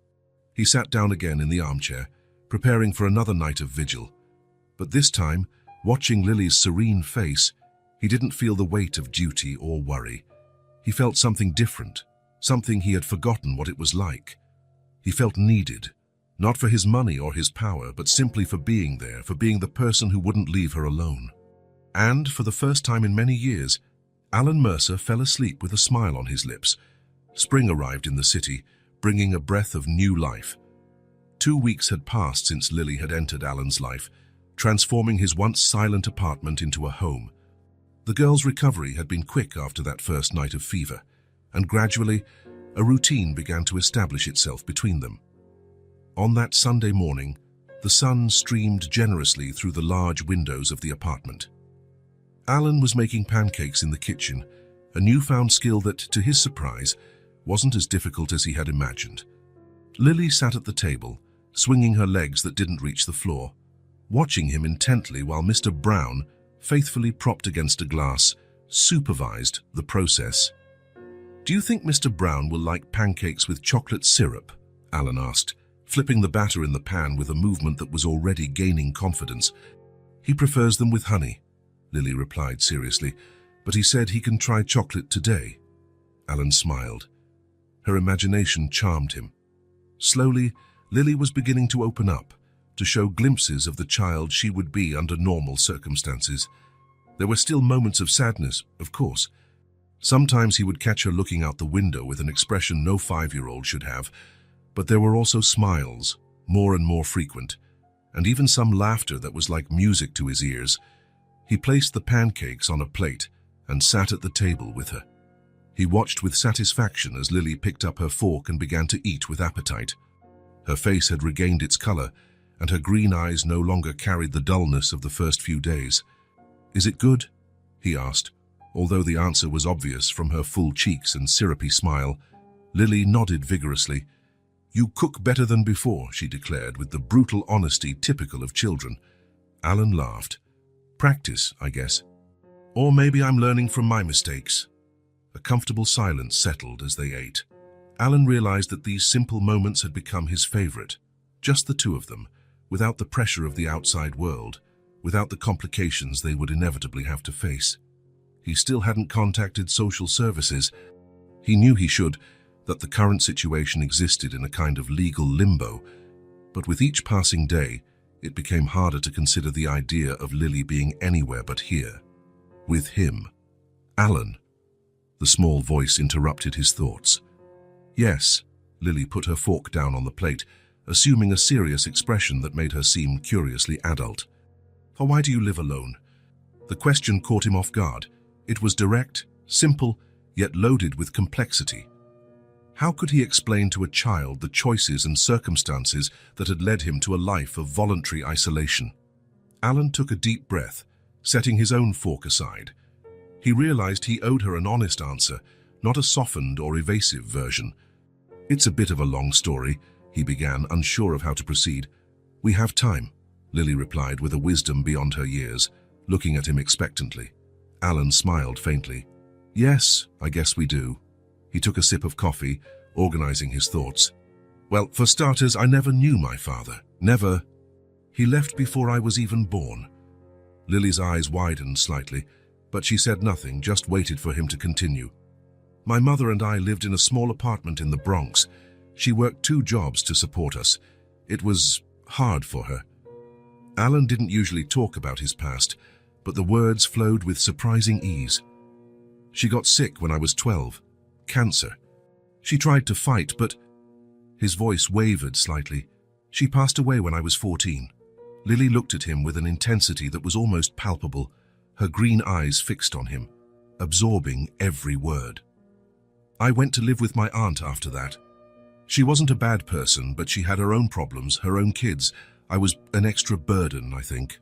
He sat down again in the armchair, preparing for another night of vigil. But this time, watching Lily's serene face, he didn't feel the weight of duty or worry. He felt something different, something he had forgotten what it was like. He felt needed, not for his money or his power, but simply for being there, for being the person who wouldn't leave her alone. And for the first time in many years, Alan Mercer fell asleep with a smile on his lips. Spring arrived in the city, bringing a breath of new life. 2 weeks had passed since Lily had entered Alan's life, transforming his once silent apartment into a home. The girl's recovery had been quick after that first night of fever, and gradually, a routine began to establish itself between them. On that Sunday morning, the sun streamed generously through the large windows of the apartment. Alan was making pancakes in the kitchen, a newfound skill that, to his surprise, wasn't as difficult as he had imagined. Lily sat at the table, swinging her legs that didn't reach the floor, watching him intently while Mr. Brown, faithfully propped against a glass, supervised the process. "Do you think Mr. Brown will like pancakes with chocolate syrup?" Alan asked, flipping the batter in the pan with a movement that was already gaining confidence. "He prefers them with honey," Lily replied seriously, "but he said he can try chocolate today." Alan smiled. Her imagination charmed him. Slowly, Lily was beginning to open up, to show glimpses of the child she would be under normal circumstances. There were still moments of sadness, of course. Sometimes he would catch her looking out the window with an expression no 5-year-old should have, but there were also smiles, more and more frequent, and even some laughter that was like music to his ears. He placed the pancakes on a plate and sat at the table with her. He watched with satisfaction as Lily picked up her fork and began to eat with appetite. Her face had regained its color, and her green eyes no longer carried the dullness of the first few days. "Is it good?" he asked, although the answer was obvious from her full cheeks and syrupy smile. Lily nodded vigorously. "You cook better than before," she declared with the brutal honesty typical of children. Alan laughed. "Practice, I guess. Or maybe I'm learning from my mistakes." A comfortable silence settled as they ate. Alan realized that these simple moments had become his favorite. Just the two of them, without the pressure of the outside world, without the complications they would inevitably have to face. He still hadn't contacted social services. He knew he should, that the current situation existed in a kind of legal limbo, but with each passing day, it became harder to consider the idea of Lily being anywhere but here. With him. Alan. The small voice interrupted his thoughts. "Yes," Lily put her fork down on the plate, assuming a serious expression that made her seem curiously adult. "Why do you live alone?" The question caught him off guard. It was direct, simple, yet loaded with complexity. How could he explain to a child the choices and circumstances that had led him to a life of voluntary isolation? Alan took a deep breath, setting his own fork aside. He realized he owed her an honest answer, not a softened or evasive version. "It's a bit of a long story," he began, unsure of how to proceed. "We have time," Lily replied with a wisdom beyond her years, looking at him expectantly. Alan smiled faintly. "Yes, I guess we do." He took a sip of coffee, organizing his thoughts. "Well, for starters, I never knew my father. Never. He left before I was even born." Lily's eyes widened slightly, but she said nothing, just waited for him to continue. "My mother and I lived in a small apartment in the Bronx. She worked 2 jobs to support us. It was hard for her." Alan didn't usually talk about his past, but the words flowed with surprising ease. "She got sick when I was 12. Cancer. She tried to fight, but..." His voice wavered slightly. "She passed away when I was 14. Lily looked at him with an intensity that was almost palpable, her green eyes fixed on him, absorbing every word. "I went to live with my aunt after that. She wasn't a bad person, but she had her own problems, her own kids. I was an extra burden, I think.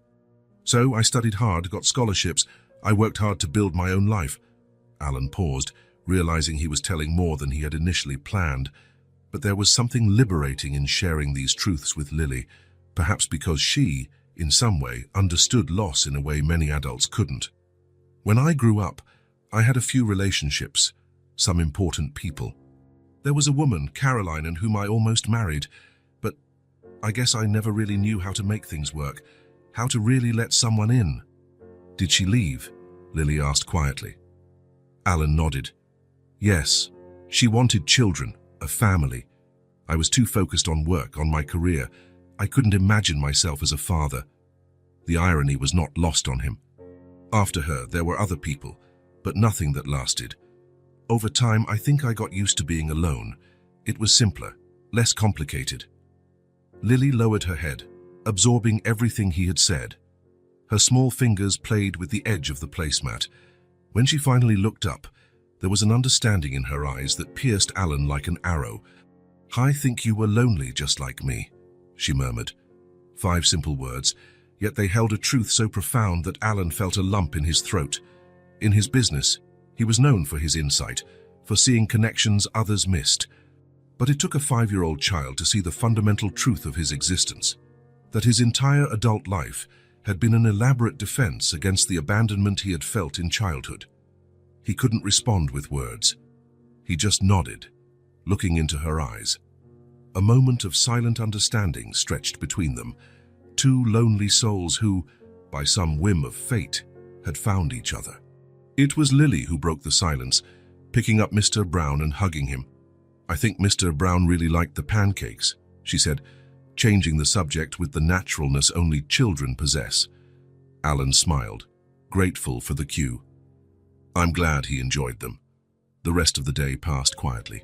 So I studied hard, got scholarships. I worked hard to build my own life." Alan paused, realizing he was telling more than he had initially planned. But there was something liberating in sharing these truths with Lily, perhaps because she, in some way, understood loss in a way many adults couldn't. "When I grew up, I had a few relationships, some important people. There was a woman, Caroline, and whom I almost married, but I guess I never really knew how to make things work, how to really let someone in." "Did she leave?" Lily asked quietly. Alan nodded. "Yes, she wanted children, a family. I was too focused on work, on my career. I couldn't imagine myself as a father." The irony was not lost on him. After her, there were other people, but nothing that lasted. Over time, I think I got used to being alone. It was simpler, less complicated. Lily lowered her head, absorbing everything he had said. Her small fingers played with the edge of the placemat. When she finally looked up, there was an understanding in her eyes that pierced Alan like an arrow. "I think you were lonely just like me," she murmured. 5 simple words, yet they held a truth so profound that Alan felt a lump in his throat. In his business, he was known for his insight, for seeing connections others missed. But it took a 5-year-old child to see the fundamental truth of his existence, that his entire adult life had been an elaborate defense against the abandonment he had felt in childhood. He couldn't respond with words. He just nodded, looking into her eyes. A moment of silent understanding stretched between them, 2 lonely souls who, by some whim of fate, had found each other. It was Lily who broke the silence, picking up Mr. Brown and hugging him. "I think Mr. Brown really liked the pancakes," she said, changing the subject with the naturalness only children possess. Alan smiled, grateful for the cue. "I'm glad he enjoyed them." The rest of the day passed quietly.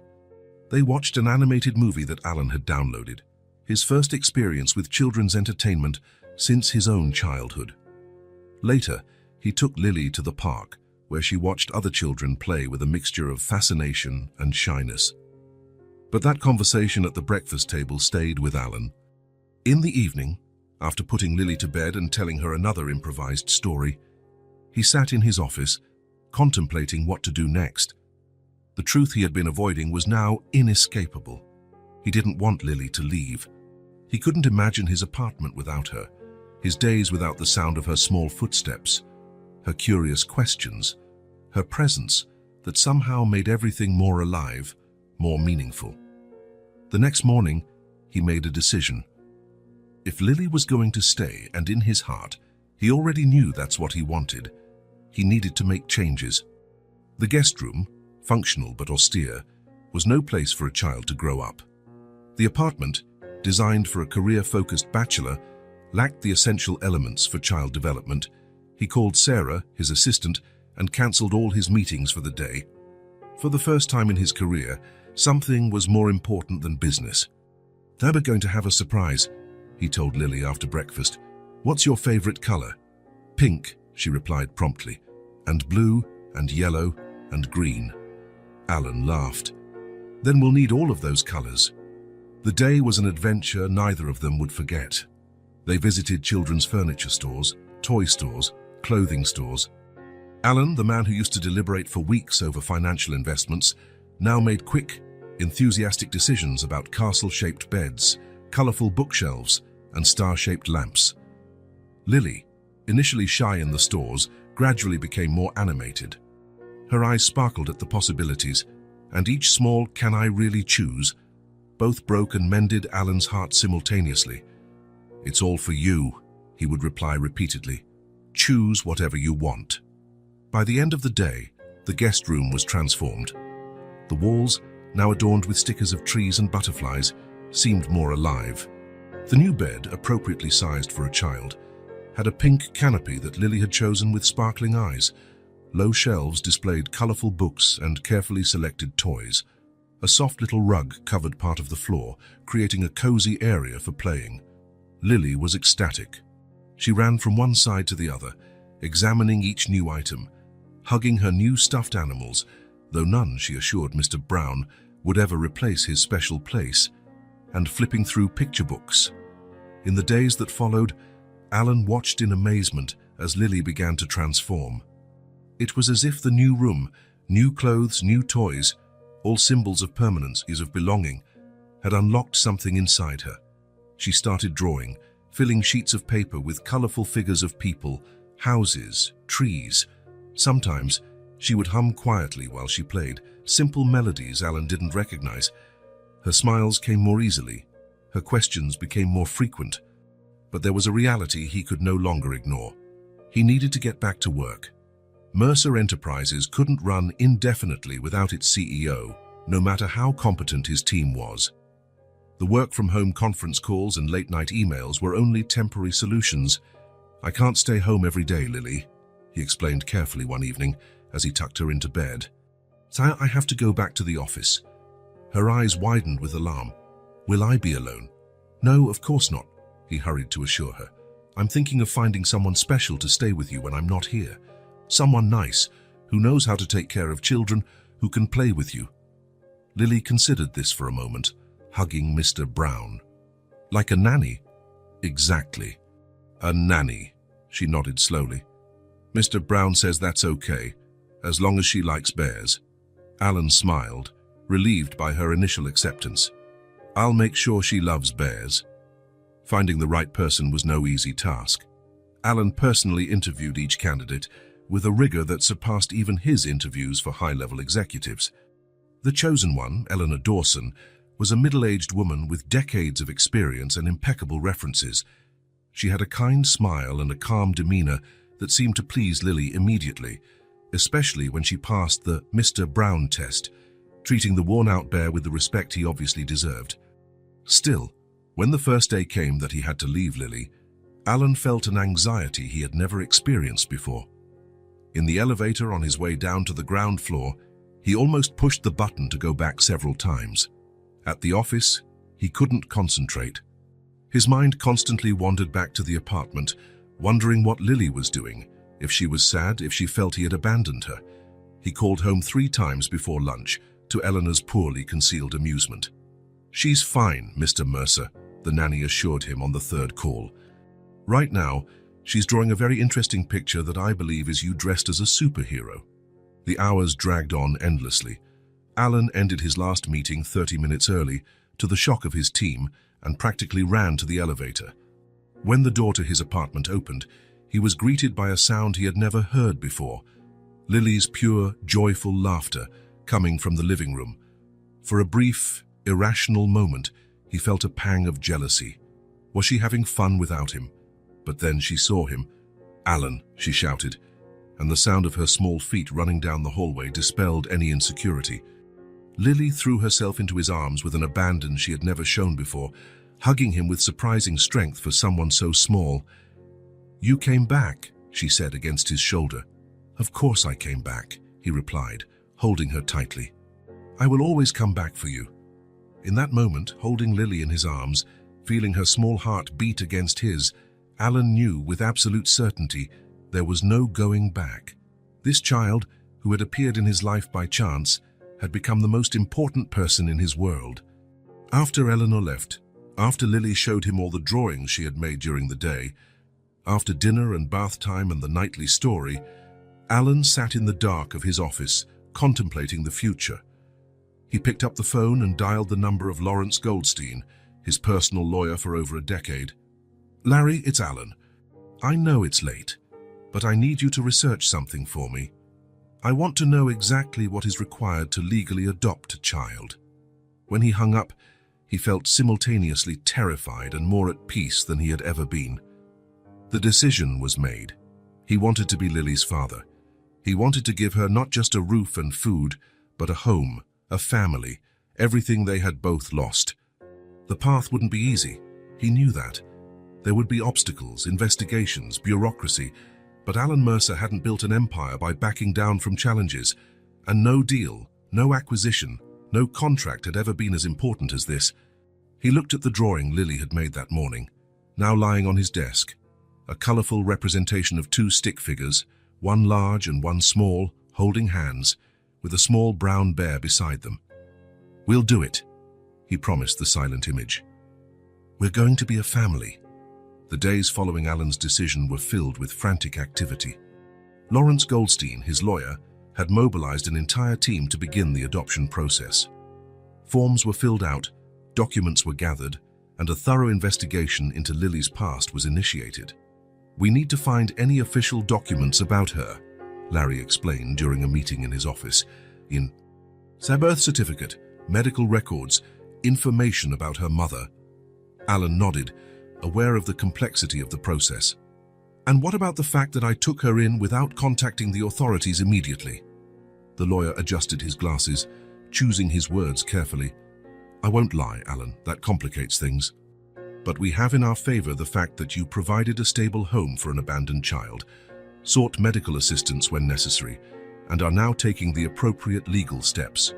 They watched an animated movie that Alan had downloaded, his first experience with children's entertainment since his own childhood. Later, he took Lily to the park, where she watched other children play with a mixture of fascination and shyness. But that conversation at the breakfast table stayed with Alan. In the evening, after putting Lily to bed and telling her another improvised story, he sat in his office, contemplating what to do next. The truth he had been avoiding was now inescapable. He didn't want Lily to leave. He couldn't imagine his apartment without her, his days without the sound of her small footsteps, her curious questions, her presence that somehow made everything more alive, more meaningful. The next morning, he made a decision. If Lily was going to stay, and in his heart, he already knew that's what he wanted, he needed to make changes. The guest room, functional but austere, was no place for a child to grow up. The apartment, designed for a career-focused bachelor, lacked the essential elements for child development. He called Sarah, his assistant, and cancelled all his meetings for the day. For the first time in his career, something was more important than business. "We're going to have a surprise," he told Lily after breakfast. "What's your favorite color?" "Pink," she replied promptly, "and blue, and yellow, and green." Alan laughed. "Then we'll need all of those colors." The day was an adventure neither of them would forget. They visited children's furniture stores, toy stores, clothing stores. Alan, the man who used to deliberate for weeks over financial investments, now made quick, enthusiastic decisions about castle-shaped beds, colorful bookshelves, and star-shaped lamps. Lily, initially shy in the stores, gradually became more animated. Her eyes sparkled at the possibilities, and each small "can I really choose" both broke and mended Alan's heart simultaneously. "It's all for you," he would reply repeatedly. "Choose whatever you want." By the end of the day, the guest room was transformed. The walls, now adorned with stickers of trees and butterflies, seemed more alive. The new bed, appropriately sized for a child, had a pink canopy that Lily had chosen with sparkling eyes. Low shelves displayed colorful books and carefully selected toys. A soft little rug covered part of the floor, creating a cozy area for playing. Lily was ecstatic. She ran from one side to the other, examining each new item, hugging her new stuffed animals, though none, she assured Mr. Brown, would ever replace his special place, and flipping through picture books. In the days that followed, Alan watched in amazement as Lily began to transform. It was as if the new room, new clothes, new toys, all symbols of permanence, of belonging, had unlocked something inside her. She started drawing, filling sheets of paper with colorful figures of people, houses, trees. Sometimes she would hum quietly while she played, simple melodies Alan didn't recognize. Her smiles came more easily, her questions became more frequent. But there was a reality he could no longer ignore. He needed to get back to work. Mercer Enterprises couldn't run indefinitely without its CEO, no matter how competent his team was. The work-from-home conference calls and late-night emails were only temporary solutions. "I can't stay home every day, Lily," he explained carefully one evening as he tucked her into bed. "So I have to go back to the office." Her eyes widened with alarm. "Will I be alone?" "No, of course not," he hurried to assure her. "I'm thinking of finding someone special to stay with you when I'm not here. Someone nice, who knows how to take care of children, who can play with you." Lily considered this for a moment, hugging Mr. Brown. "Like a nanny?" "Exactly. A nanny," she nodded slowly. "Mr. Brown says that's okay, as long as she likes bears." Alan smiled, relieved by her initial acceptance. "I'll make sure she loves bears." Finding the right person was no easy task. Alan personally interviewed each candidate with a rigor that surpassed even his interviews for high-level executives. The chosen one, Eleanor Dawson, was a middle-aged woman with decades of experience and impeccable references. She had a kind smile and a calm demeanor that seemed to please Lily immediately, especially when she passed the Mr. Brown test, treating the worn-out bear with the respect he obviously deserved. Still, when the first day came that he had to leave Lily, Alan felt an anxiety he had never experienced before. In the elevator on his way down to the ground floor, he almost pushed the button to go back several times. At the office, he couldn't concentrate. His mind constantly wandered back to the apartment, wondering what Lily was doing, if she was sad, if she felt he had abandoned her. He called home 3 times before lunch, to Eleanor's poorly concealed amusement. "She's fine, Mr. Mercer," the nanny assured him on the 3rd call. "Right now, she's drawing a very interesting picture that I believe is you dressed as a superhero." The hours dragged on endlessly. Alan ended his last meeting 30 minutes early to the shock of his team, and practically ran to the elevator. When the door to his apartment opened, he was greeted by a sound he had never heard before: Lily's pure, joyful laughter coming from the living room. For a brief, irrational moment, he felt a pang of jealousy. Was she having fun without him? But then she saw him. "Alan," she shouted, and the sound of her small feet running down the hallway dispelled any insecurity. Lily threw herself into his arms with an abandon she had never shown before, hugging him with surprising strength for someone so small. "You came back," she said against his shoulder. "Of course I came back," he replied, holding her tightly. "I will always come back for you." In that moment, holding Lily in his arms, feeling her small heart beat against his, Alan knew with absolute certainty there was no going back. This child, who had appeared in his life by chance, had become the most important person in his world. After Eleanor left, after Lily showed him all the drawings she had made during the day, after dinner and bath time and the nightly story, Alan sat in the dark of his office, contemplating the future. He picked up the phone and dialed the number of Lawrence Goldstein, his personal lawyer for over a decade. "Larry, it's Alan. I know it's late, but I need you to research something for me. I want to know exactly what is required to legally adopt a child." When he hung up, he felt simultaneously terrified and more at peace than he had ever been. The decision was made. He wanted to be Lily's father. He wanted to give her not just a roof and food, but a home, a family, everything they had both lost. The path wouldn't be easy. He knew that. There would be obstacles, investigations, bureaucracy, but Alan Mercer hadn't built an empire by backing down from challenges, and no deal, no acquisition, no contract had ever been as important as this. He looked at the drawing Lily had made that morning, now lying on his desk, a colorful representation of two stick figures, one large and one small, holding hands, with a small brown bear beside them. "We'll do it," he promised the silent image. "We're going to be a family." The days following Alan's decision were filled with frantic activity. Lawrence Goldstein, his lawyer, had mobilized an entire team to begin the adoption process. Forms were filled out, documents were gathered, and a thorough investigation into Lily's past was initiated. "We need to find any official documents about her," Larry explained during a meeting in his office. "Her birth certificate, medical records, information about her mother." Alan nodded, aware of the complexity of the process. "And what about the fact that I took her in without contacting the authorities immediately?" The lawyer adjusted his glasses, choosing his words carefully. "I won't lie, Alan, that complicates things. But we have in our favor the fact that you provided a stable home for an abandoned child, sought medical assistance when necessary, and are now taking the appropriate legal steps.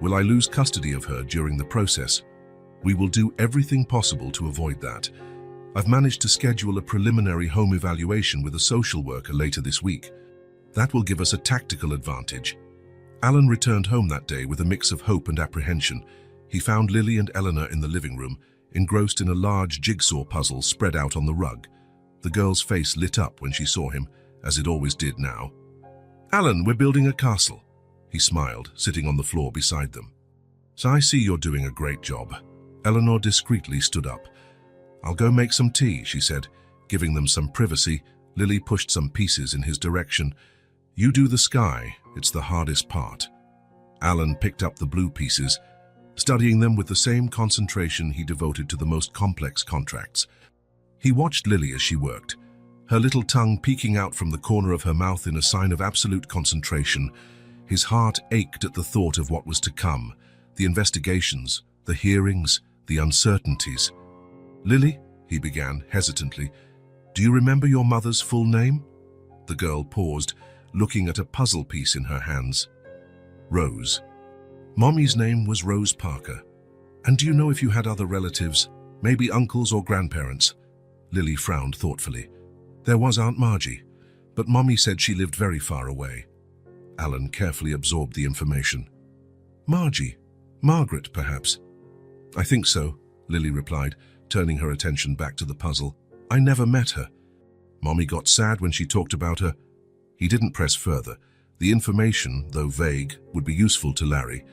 Will I lose custody of her during the process? We will do everything possible to avoid that. I've managed to schedule a preliminary home evaluation with a social worker later this week. That will give us a tactical advantage." Alan returned home that day with a mix of hope and apprehension. He found Lily and Eleanor in the living room, engrossed in a large jigsaw puzzle spread out on the rug. The girl's face lit up when she saw him, as it always did now. "Alan, we're building a castle," he smiled, sitting on the floor beside them. "So I see you're doing a great job." Eleanor discreetly stood up. "I'll go make some tea," she said, giving them some privacy. Lily pushed some pieces in his direction. "You do the sky, it's the hardest part." Alan picked up the blue pieces, studying them with the same concentration he devoted to the most complex contracts. He watched Lily as she worked, her little tongue peeking out from the corner of her mouth in a sign of absolute concentration. His heart ached at the thought of what was to come, the investigations, the hearings, the uncertainties. "Lily," he began hesitantly, "do you remember your mother's full name?" The girl paused, looking at a puzzle piece in her hands. "Rose. Mommy's name was Rose Parker. And do you know if you had other relatives, maybe uncles or grandparents?" Lily frowned thoughtfully. "There was Aunt Margie, but Mommy said she lived very far away." Alan carefully absorbed the information. "Margie? Margaret, perhaps?" "I think so," Lily replied, turning her attention back to the puzzle. "I never met her. Mommy got sad when she talked about her." He didn't press further. The information, though vague, would be useful to Larry.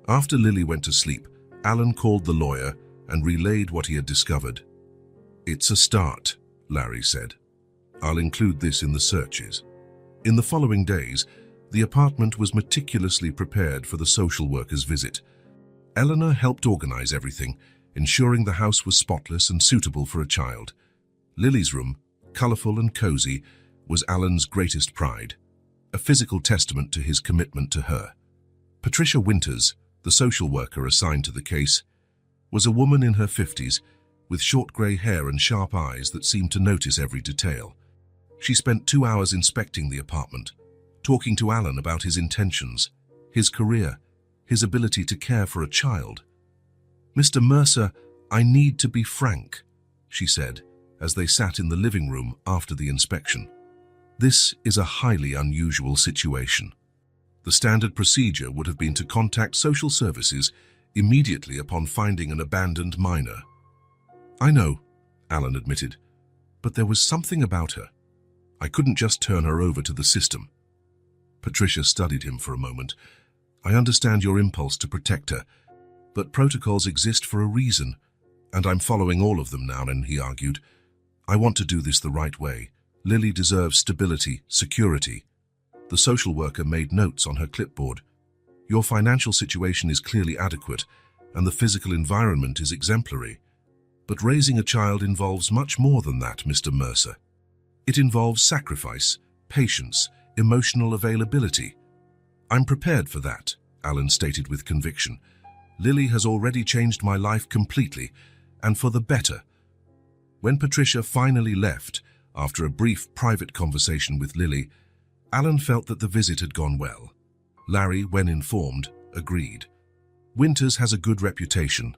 After Lily went to sleep, Alan called the lawyer and relayed what he had discovered. "It's a start," Larry said. "I'll include this in the searches." In the following days, the apartment was meticulously prepared for the social worker's visit. Eleanor helped organize everything, ensuring the house was spotless and suitable for a child. Lily's room, colorful and cozy, was Alan's greatest pride, a physical testament to his commitment to her. Patricia Winters, the social worker assigned to the case, was a woman in her 50s with short grey hair and sharp eyes that seemed to notice every detail. She spent 2 hours inspecting the apartment, talking to Alan about his intentions, his career, his ability to care for a child. "Mr. Mercer, I need to be frank," she said, as they sat in the living room after the inspection. "This is a highly unusual situation. The standard procedure would have been to contact social services immediately upon finding an abandoned minor." "I know," Alan admitted, "but there was something about her. I couldn't just turn her over to the system." Patricia studied him for a moment. "I understand your impulse to protect her, but protocols exist for a reason, and I'm following all of them now," and he argued. "I want to do this the right way. Lily deserves stability, security." The social worker made notes on her clipboard. "Your financial situation is clearly adequate, and the physical environment is exemplary. But raising a child involves much more than that, Mr. Mercer. It involves sacrifice, patience, emotional availability." "I'm prepared for that," Alan stated with conviction. "Lily has already changed my life completely, and for the better." When Patricia finally left, after a brief private conversation with Lily, Alan felt that the visit had gone well. Larry, when informed, agreed. "Winters has a good reputation.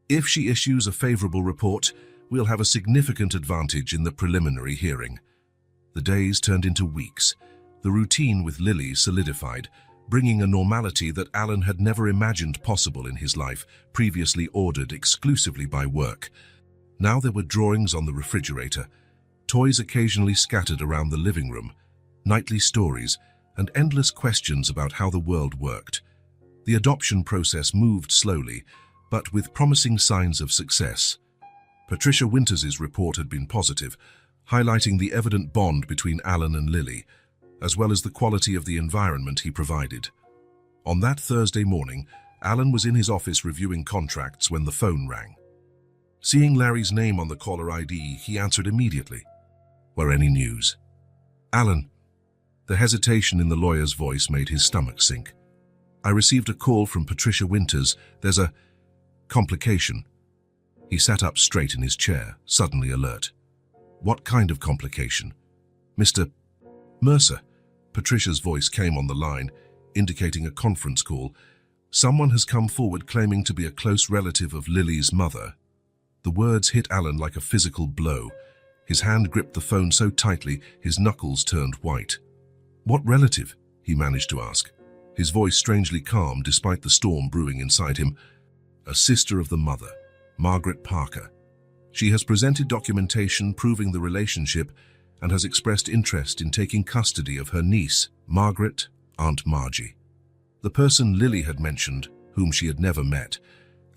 If she issues a favorable report, we'll have a significant advantage in the preliminary hearing." The days turned into weeks. The routine with Lily solidified, bringing a normality that Alan had never imagined possible in his life, previously ordered exclusively by work. Now there were drawings on the refrigerator, toys occasionally scattered around the living room, nightly stories, and endless questions about how the world worked. The adoption process moved slowly, but with promising signs of success. Patricia Winters' report had been positive, highlighting the evident bond between Alan and Lily, as well as the quality of the environment he provided. On that Thursday morning, Alan was in his office reviewing contracts when the phone rang. Seeing Larry's name on the caller ID, he answered immediately. "Were any news?" "Alan." The hesitation in the lawyer's voice made his stomach sink. "I received a call from Patricia Winters. There's a complication." He sat up straight in his chair, suddenly alert. "What kind of complication?" "Mr. Mercer." Patricia's voice came on the line, indicating a conference call. "Someone has come forward claiming to be a close relative of Lily's mother." The words hit Alan like a physical blow. His hand gripped the phone so tightly, his knuckles turned white. "What relative?" he managed to ask, his voice strangely calm despite the storm brewing inside him. "A sister of the mother, Margaret Parker. She has presented documentation proving the relationship and has expressed interest in taking custody of her niece, Margaret, Aunt Margie." The person Lily had mentioned, whom she had never met.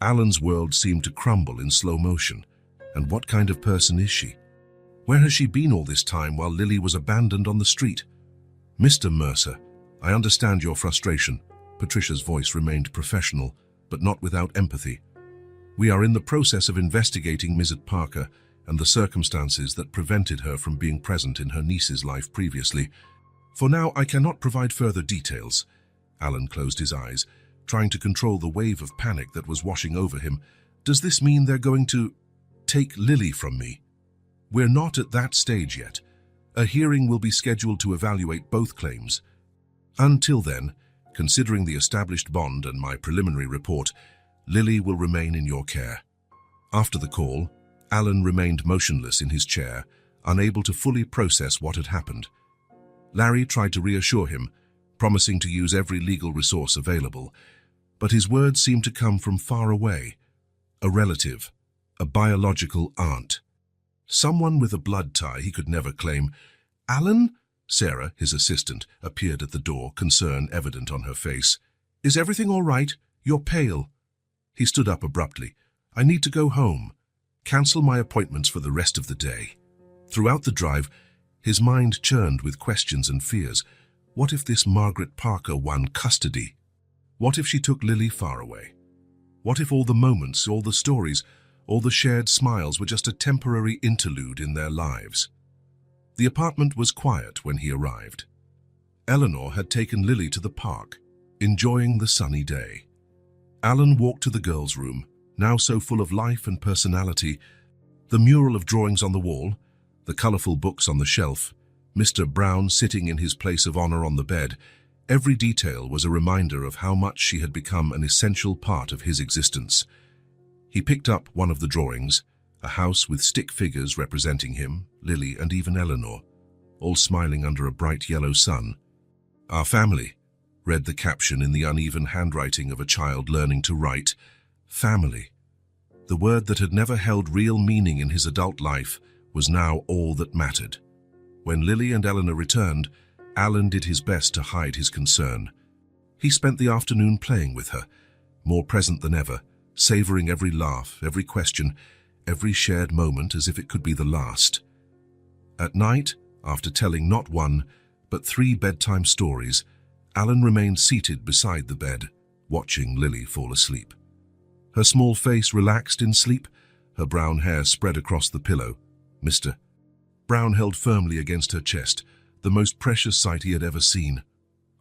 Alan's world seemed to crumble in slow motion. And what kind of person is she? Where has she been all this time while Lily was abandoned on the street? "Mr. Mercer, I understand your frustration." Patricia's voice remained professional, but not without empathy. "We are in the process of investigating Mrs. Parker and the circumstances that prevented her from being present in her niece's life previously. For now, I cannot provide further details." Alan closed his eyes, trying to control the wave of panic that was washing over him. "Does this mean they're going to take Lily from me?" "We're not at that stage yet. A hearing will be scheduled to evaluate both claims. Until then, considering the established bond and my preliminary report, Lily will remain in your care." After the call, Alan remained motionless in his chair, unable to fully process what had happened. Larry tried to reassure him, promising to use every legal resource available, but his words seemed to come from far away. A relative, a biological aunt. Someone with a blood tie he could never claim. "Alan?" Sarah, his assistant, appeared at the door, concern evident on her face. "Is everything all right? You're pale." He stood up abruptly. "I need to go home. Cancel my appointments for the rest of the day." Throughout the drive, his mind churned with questions and fears. What if this Margaret Parker won custody? What if she took Lily far away? What if all the moments, all the stories, all the shared smiles were just a temporary interlude in their lives? The apartment was quiet when he arrived. Eleanor had taken Lily to the park, enjoying the sunny day. Alan walked to the girls' room, now so full of life and personality. The mural of drawings on the wall, the colorful books on the shelf, Mr. Brown sitting in his place of honor on the bed, every detail was a reminder of how much she had become an essential part of his existence. He picked up one of the drawings, a house with stick figures representing him, Lily, and even Eleanor, all smiling under a bright yellow sun. "Our family," read the caption in the uneven handwriting of a child learning to write. Family. The word that had never held real meaning in his adult life was now all that mattered. When Lily and Eleanor returned, Alan did his best to hide his concern. He spent the afternoon playing with her, more present than ever, savoring every laugh, every question, every shared moment as if it could be the last. At night, after telling not one, but 3 bedtime stories, Alan remained seated beside the bed, watching Lily fall asleep. Her small face relaxed in sleep, her brown hair spread across the pillow. Mr. Brown held firmly against her chest, the most precious sight he had ever seen.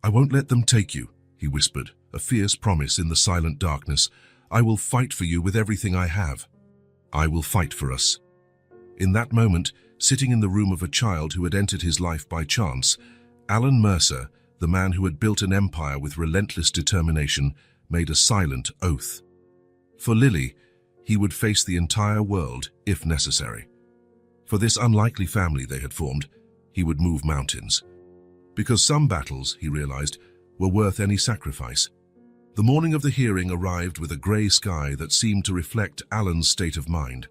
"I won't let them take you," he whispered, a fierce promise in the silent darkness. "I will fight for you with everything I have. I will fight for us." In that moment, sitting in the room of a child who had entered his life by chance, Alan Mercer, the man who had built an empire with relentless determination, made a silent oath. For Lily, he would face the entire world if necessary. For this unlikely family they had formed, he would move mountains. Because some battles, he realized, were worth any sacrifice. The morning of the hearing arrived with a grey sky that seemed to reflect Alan's state of mind.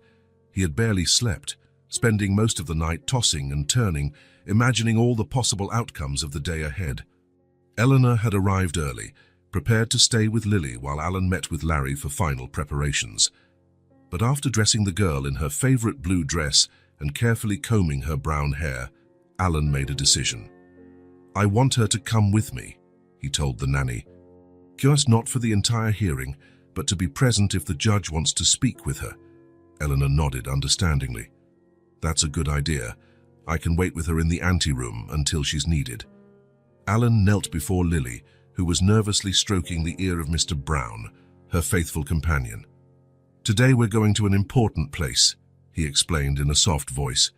He had barely slept, spending most of the night tossing and turning, imagining all the possible outcomes of the day ahead. Eleanor had arrived early, prepared to stay with Lily while Alan met with Larry for final preparations. But after dressing the girl in her favorite blue dress and carefully combing her brown hair, Alan made a decision. "I want her to come with me," he told the nanny. "Just not for the entire hearing, but to be present if the judge wants to speak with her." Eleanor nodded understandingly. "That's a good idea. I can wait with her in the anteroom until she's needed." Alan knelt before Lily, who was nervously stroking the ear of Mr. Brown, her faithful companion. "Today we're going to an important place," he explained in a soft voice.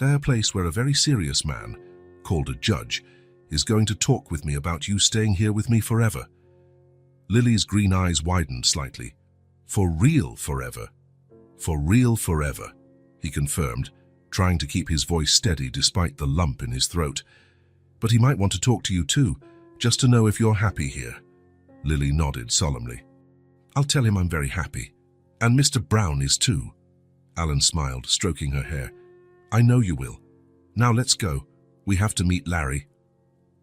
"A place where a very serious man, called a judge, is going to talk with me about you staying here with me forever." Lily's green eyes widened slightly. "For real forever?" "For real forever," he confirmed, trying to keep his voice steady despite the lump in his throat. "But he might want to talk to you too, just to know if you're happy here." Lily nodded solemnly. "I'll tell him I'm very happy. And Mr. Brown is too." Alan smiled, stroking her hair. "I know you will. Now let's go. We have to meet Larry."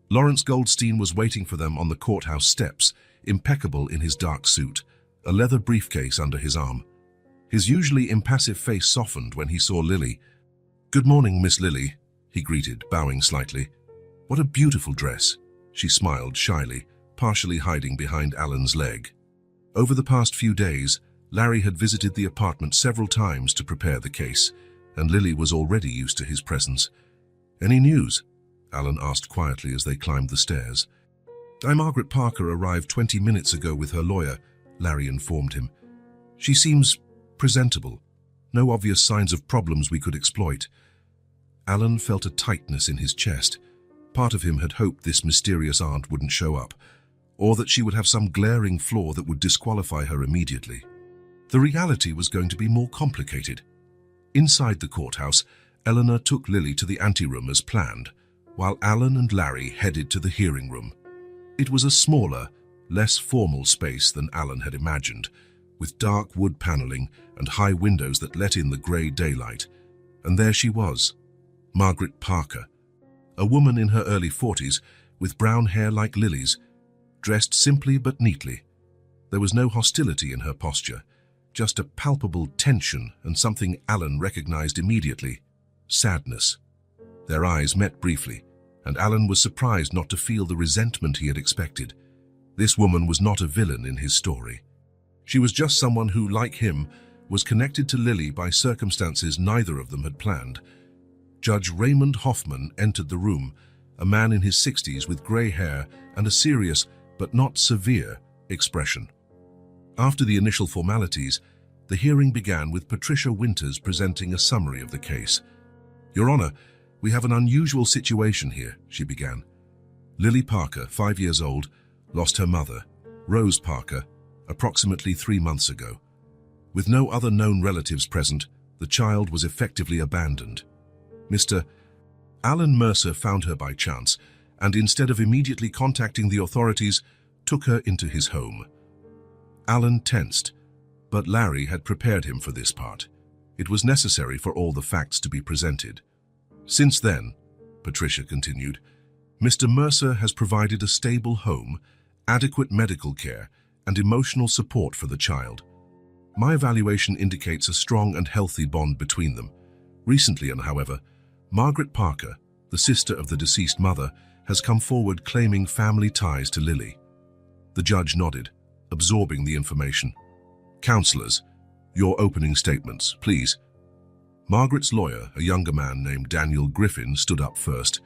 Lawrence Goldstein was waiting for them on the courthouse steps, impeccable in his dark suit, a leather briefcase under his arm. His usually impassive face softened when he saw Lily. "Good morning, Miss Lily," he greeted, bowing slightly. "What a beautiful dress." She smiled shyly, partially hiding behind Alan's leg. Over the past few days, Larry had visited the apartment several times to prepare the case, and Lily was already used to his presence. "Any news?" Alan asked quietly as they climbed the stairs. Margaret Parker arrived 20 minutes ago with her lawyer," Larry informed him. "She seems presentable. No obvious signs of problems we could exploit." Alan felt a tightness in his chest. Part of him had hoped this mysterious aunt wouldn't show up, or that she would have some glaring flaw that would disqualify her immediately. The reality was going to be more complicated. Inside the courthouse, Eleanor took Lily to the anteroom as planned, while Alan and Larry headed to the hearing room. It was a smaller, less formal space than Alan had imagined, with dark wood paneling and high windows that let in the grey daylight. And there she was, Margaret Parker, a woman in her early 40s with brown hair like Lily's, dressed simply but neatly. There was no hostility in her posture, just a palpable tension and something Alan recognized immediately: sadness. Their eyes met briefly, and Alan was surprised not to feel the resentment he had expected. This woman was not a villain in his story. She was just someone who, like him, was connected to Lily by circumstances neither of them had planned. Judge Raymond Hoffman entered the room, a man in his 60s with grey hair and a serious, but not severe, expression. After the initial formalities, the hearing began with Patricia Winters presenting a summary of the case. "Your Honor, we have an unusual situation here," she began. "Lily Parker, 5 years old, lost her mother, Rose Parker, approximately 3 months ago. With no other known relatives present, the child was effectively abandoned. Mr. Alan Mercer found her by chance, and instead of immediately contacting the authorities, took her into his home." Alan tensed, but Larry had prepared him for this part. It was necessary for all the facts to be presented. "Since then," Patricia continued, "Mr. Mercer has provided a stable home, adequate medical care, and emotional support for the child. My evaluation indicates a strong and healthy bond between them. Recently, however, Margaret Parker, the sister of the deceased mother, has come forward claiming family ties to Lily." The judge nodded, absorbing the information. "Counselors, your opening statements, please." Margaret's lawyer, a younger man named Daniel Griffin, stood up first.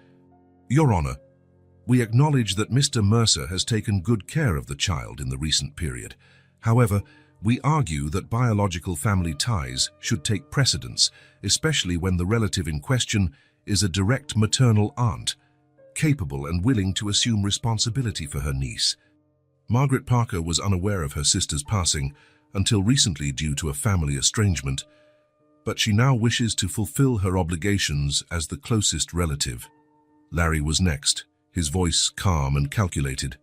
"Your Honor, we acknowledge that Mr. Mercer has taken good care of the child in the recent period. However, we argue that biological family ties should take precedence, especially when the relative in question is a direct maternal aunt, capable and willing to assume responsibility for her niece. Margaret Parker was unaware of her sister's passing until recently due to a family estrangement, but she now wishes to fulfill her obligations as the closest relative." Larry was next, his voice calm and calculated.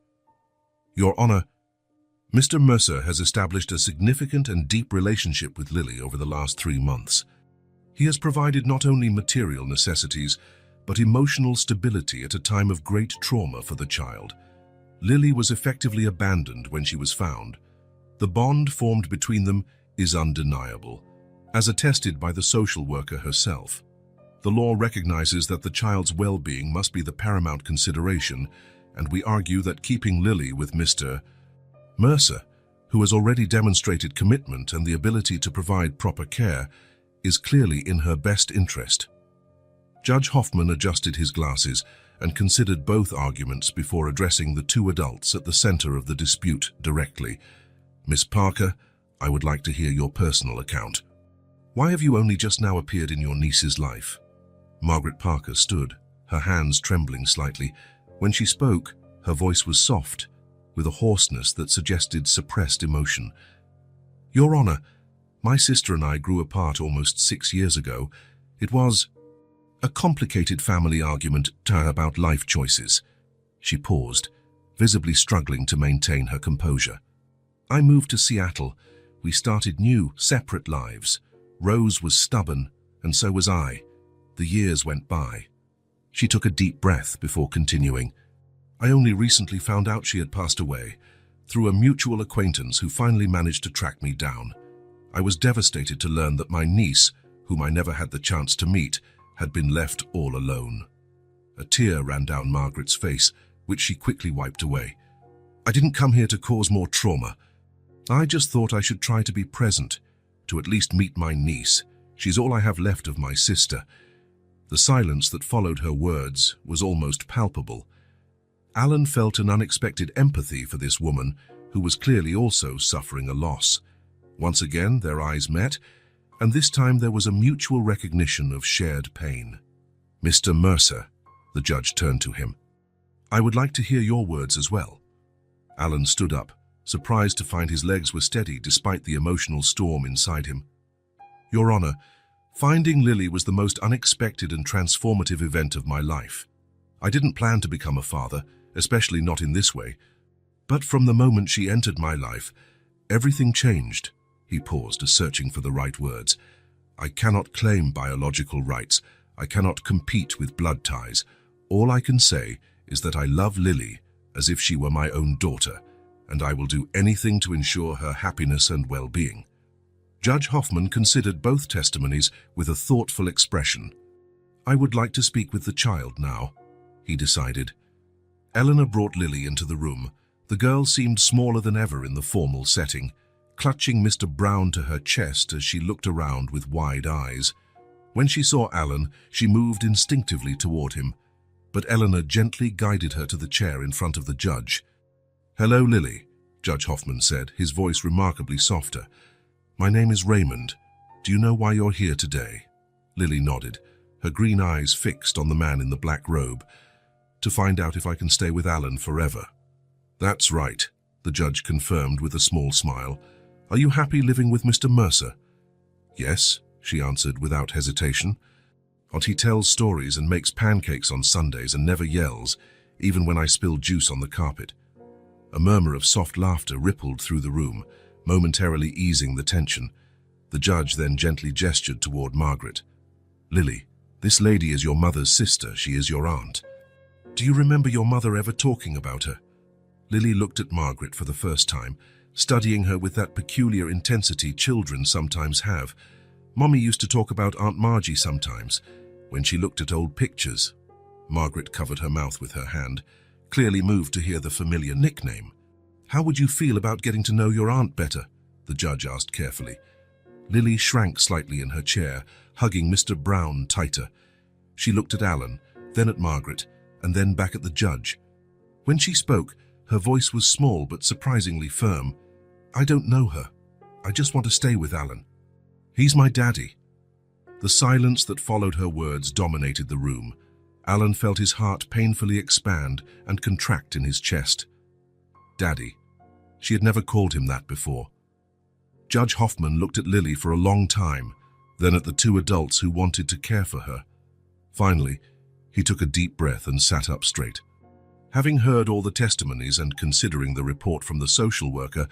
"Your Honor, Mr. Mercer has established a significant and deep relationship with Lily over the last 3 months. He has provided not only material necessities, but emotional stability at a time of great trauma for the child. Lily was effectively abandoned when she was found. The bond formed between them is undeniable, as attested by the social worker herself. The law recognizes that the child's well-being must be the paramount consideration, and we argue that keeping Lily with Mr. Mercer, who has already demonstrated commitment and the ability to provide proper care, is clearly in her best interest." Judge Hoffman adjusted his glasses and considered both arguments before addressing the 2 adults at the center of the dispute directly. "Miss Parker, I would like to hear your personal account. Why have you only just now appeared in your niece's life?" Margaret Parker stood, her hands trembling slightly. When she spoke, her voice was soft, with a hoarseness that suggested suppressed emotion. "Your Honor, my sister and I grew apart almost 6 years ago. It was a complicated family argument about life choices." She paused, visibly struggling to maintain her composure. "I moved to Seattle. We started new, separate lives. Rose was stubborn, and so was I. The years went by." She took a deep breath before continuing. "I only recently found out she had passed away, through a mutual acquaintance who finally managed to track me down. I was devastated to learn that my niece, whom I never had the chance to meet, had been left all alone." A tear ran down Margaret's face, which she quickly wiped away. "I didn't come here to cause more trauma. I just thought I should try to be present, to at least meet my niece. She's all I have left of my sister." The silence that followed her words was almost palpable. Alan felt an unexpected empathy for this woman, who was clearly also suffering a loss. Once again, their eyes met, and this time there was a mutual recognition of shared pain. "Mr. Mercer," the judge turned to him, "I would like to hear your words as well." Alan stood up, surprised to find his legs were steady despite the emotional storm inside him. "Your Honor, finding Lily was the most unexpected and transformative event of my life. I didn't plan to become a father, especially not in this way. But from the moment she entered my life, everything changed." He paused, searching for the right words. "I cannot claim biological rights. I cannot compete with blood ties. All I can say is that I love Lily as if she were my own daughter, and I will do anything to ensure her happiness and well-being." Judge Hoffman considered both testimonies with a thoughtful expression. "I would like to speak with the child now," he decided. Eleanor brought Lily into the room. The girl seemed smaller than ever in the formal setting, clutching Mr. Brown to her chest as she looked around with wide eyes. When she saw Alan, she moved instinctively toward him, but Eleanor gently guided her to the chair in front of the judge. "Hello, Lily," Judge Hoffman said, his voice remarkably softer. "My name is Raymond. Do you know why you're here today?" Lily nodded, her green eyes fixed on the man in the black robe. "To find out if I can stay with Alan forever." "That's right," the judge confirmed with a small smile. "Are you happy living with Mr. Mercer?" "Yes," she answered without hesitation. "He tells stories and makes pancakes on Sundays and never yells, even when I spill juice on the carpet." A murmur of soft laughter rippled through the room, momentarily easing the tension. The judge then gently gestured toward Margaret. "Lily, this lady is your mother's sister. She is your aunt. Do you remember your mother ever talking about her?" Lily looked at Margaret for the first time, studying her with that peculiar intensity children sometimes have. "Mommy used to talk about Aunt Margie sometimes, when she looked at old pictures." Margaret covered her mouth with her hand, clearly moved to hear the familiar nickname. "How would you feel about getting to know your aunt better?" the judge asked carefully. Lily shrank slightly in her chair, hugging Mr. Brown tighter. She looked at Alan, then at Margaret, and then back at the judge. When she spoke, her voice was small but surprisingly firm. "I don't know her. I just want to stay with Alan. He's my daddy." The silence that followed her words dominated the room. Alan felt his heart painfully expand and contract in his chest. Daddy. She had never called him that before. Judge Hoffman looked at Lily for a long time, then at the two adults who wanted to care for her. Finally, he took a deep breath and sat up straight. "Having heard all the testimonies and considering the report from the social worker,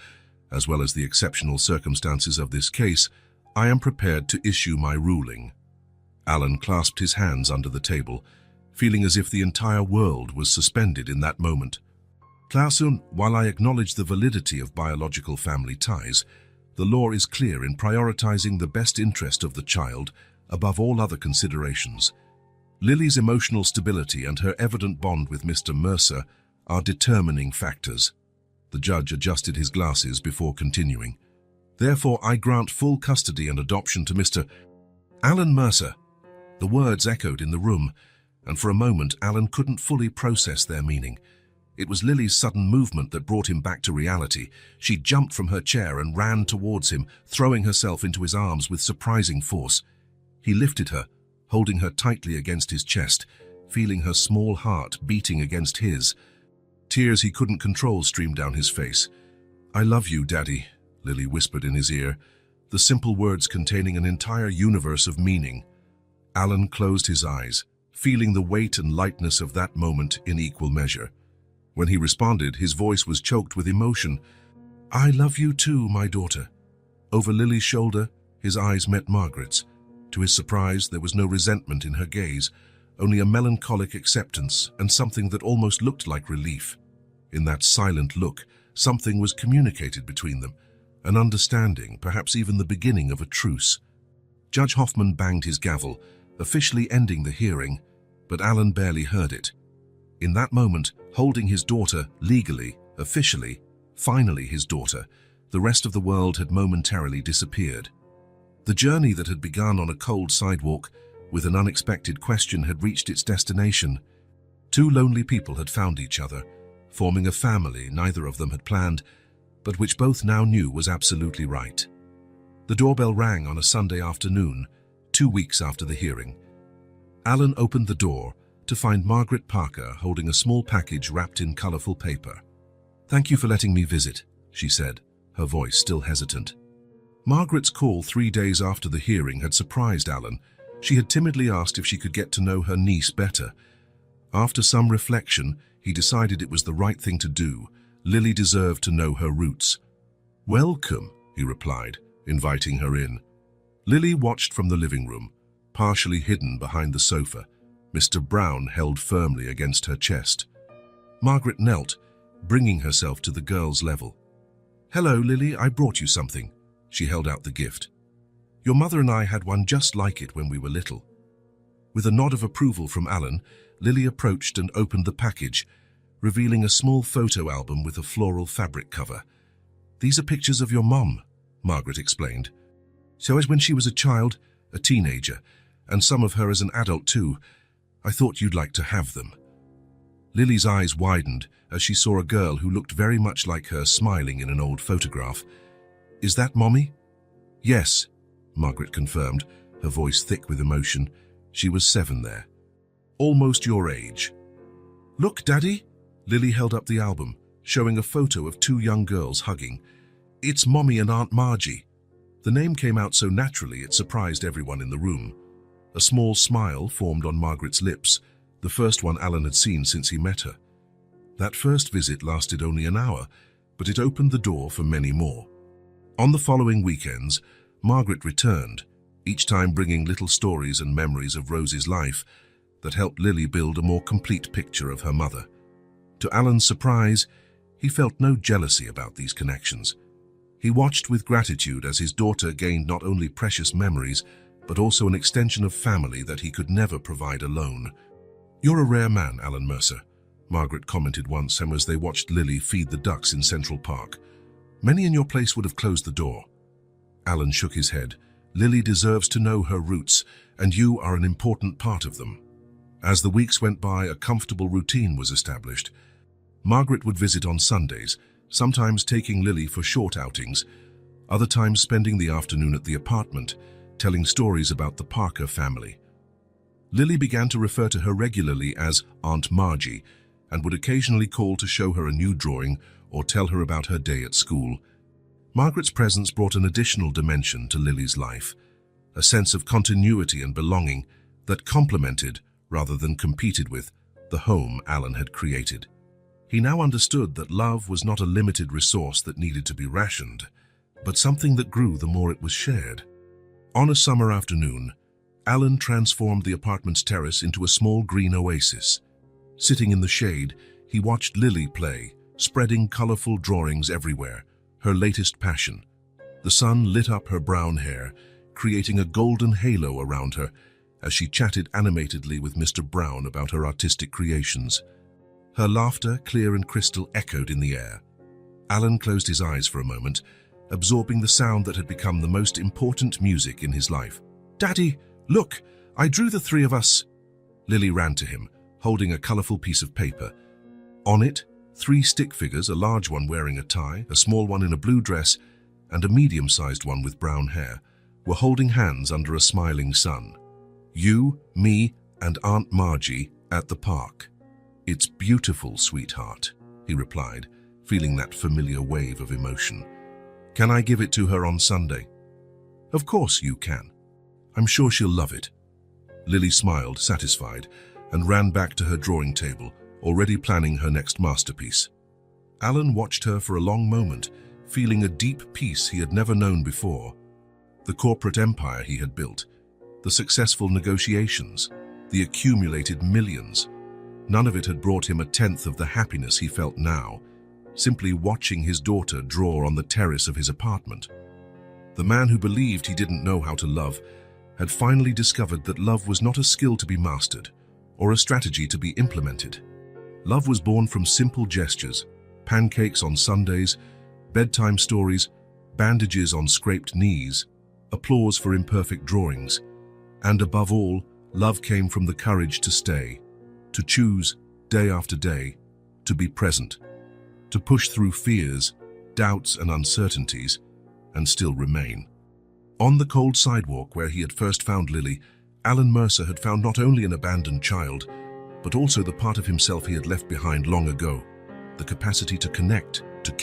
as well as the exceptional circumstances of this case, I am prepared to issue my ruling." Alan clasped his hands under the table, feeling as if the entire world was suspended in that moment. "Clausen, while I acknowledge the validity of biological family ties, the law is clear in prioritizing the best interest of the child above all other considerations. Lily's emotional stability and her evident bond with Mr. Mercer are determining factors." The judge adjusted his glasses before continuing. "Therefore, I grant full custody and adoption to Mr. Alan Mercer." The words echoed in the room, and for a moment Alan couldn't fully process their meaning. It was Lily's sudden movement that brought him back to reality. She jumped from her chair and ran towards him, throwing herself into his arms with surprising force. He lifted her, holding her tightly against his chest, feeling her small heart beating against his. Tears he couldn't control streamed down his face. "I love you, Daddy," Lily whispered in his ear, the simple words containing an entire universe of meaning. Alan closed his eyes, feeling the weight and lightness of that moment in equal measure. When he responded, his voice was choked with emotion. "I love you too, my daughter." Over Lily's shoulder, his eyes met Margaret's. To his surprise, there was no resentment in her gaze, only a melancholic acceptance and something that almost looked like relief. In that silent look, something was communicated between them, an understanding, perhaps even the beginning of a truce. Judge Hoffman banged his gavel, officially ending the hearing, but Alan barely heard it. In that moment, holding his daughter legally, officially, finally his daughter, the rest of the world had momentarily disappeared. The journey that had begun on a cold sidewalk with an unexpected question had reached its destination. Two lonely people had found each other, forming a family neither of them had planned, but which both now knew was absolutely right. The doorbell rang on a Sunday afternoon, 2 weeks after the hearing. Alan opened the door to find Margaret Parker holding a small package wrapped in colorful paper. "Thank you for letting me visit," she said, her voice still hesitant. Margaret's call 3 days after the hearing had surprised Alan. She had timidly asked if she could get to know her niece better. After some reflection, he decided it was the right thing to do. Lily deserved to know her roots. "Welcome," he replied, inviting her in. Lily watched from the living room, partially hidden behind the sofa, Mr. Brown held firmly against her chest. Margaret knelt, bringing herself to the girl's level. "Hello, Lily, I brought you something." She held out the gift. "Your mother and I had one just like it when we were little." With a nod of approval from Alan, Lily approached and opened the package, revealing a small photo album with a floral fabric cover. "These are pictures of your mom," Margaret explained. "So as when she was a child, a teenager, and some of her as an adult too. I thought you'd like to have them." Lily's eyes widened as she saw a girl who looked very much like her smiling in an old photograph. "Is that Mommy?" "Yes," Margaret confirmed, her voice thick with emotion. She was 7 there. "Almost your age." "Look, Daddy!" Lily held up the album, showing a photo of 2 young girls hugging. "It's Mommy and Aunt Margie." The name came out so naturally it surprised everyone in the room. A small smile formed on Margaret's lips, the first one Alan had seen since he met her. That first visit lasted only an hour, but it opened the door for many more. On the following weekends, Margaret returned, each time bringing little stories and memories of Rose's life that helped Lily build a more complete picture of her mother. To Alan's surprise, he felt no jealousy about these connections. He watched with gratitude as his daughter gained not only precious memories, but also an extension of family that he could never provide alone. "You're a rare man, Alan Mercer," Margaret commented once as they watched Lily feed the ducks in Central Park. "Many in your place would have closed the door." Alan shook his head. "Lily deserves to know her roots, and you are an important part of them." As the weeks went by, a comfortable routine was established. Margaret would visit on Sundays, sometimes taking Lily for short outings, other times spending the afternoon at the apartment, telling stories about the Parker family. Lily began to refer to her regularly as Aunt Margie, and would occasionally call to show her a new drawing or tell her about her day at school. Margaret's presence brought an additional dimension to Lily's life, a sense of continuity and belonging that complemented, rather than competed with, the home Alan had created. He now understood that love was not a limited resource that needed to be rationed, but something that grew the more it was shared. On a summer afternoon, Alan transformed the apartment's terrace into a small green oasis. Sitting in the shade, he watched Lily play, spreading colorful drawings everywhere, her latest passion. The sun lit up her brown hair, creating a golden halo around her as she chatted animatedly with Mr. Brown about her artistic creations. Her laughter, clear and crystal, echoed in the air. Alan closed his eyes for a moment, absorbing the sound that had become the most important music in his life. "Daddy, look, I drew the 3 of us." Lily ran to him, holding a colorful piece of paper. On it, 3 stick figures, a large one wearing a tie, a small one in a blue dress, and a medium-sized one with brown hair, were holding hands under a smiling sun. "You, me, and Aunt Margie at the park." "It's beautiful, sweetheart," he replied, feeling that familiar wave of emotion. "Can I give it to her on Sunday?" "Of course you can. I'm sure she'll love it." Lily smiled, satisfied, and ran back to her drawing table, already planning her next masterpiece. Alan watched her for a long moment, feeling a deep peace he had never known before. The corporate empire he had built, the successful negotiations, the accumulated millions. None of it had brought him a tenth of the happiness he felt now, simply watching his daughter draw on the terrace of his apartment. The man who believed he didn't know how to love had finally discovered that love was not a skill to be mastered or a strategy to be implemented. Love was born from simple gestures, pancakes on Sundays, bedtime stories, bandages on scraped knees, applause for imperfect drawings, and above all, love came from the courage to stay, to choose day after day, to be present, to push through fears, doubts and uncertainties, and still remain. On the cold sidewalk where he had first found Lily, Alan Mercer had found not only an abandoned child, but also the part of himself he had left behind long ago, the capacity to connect,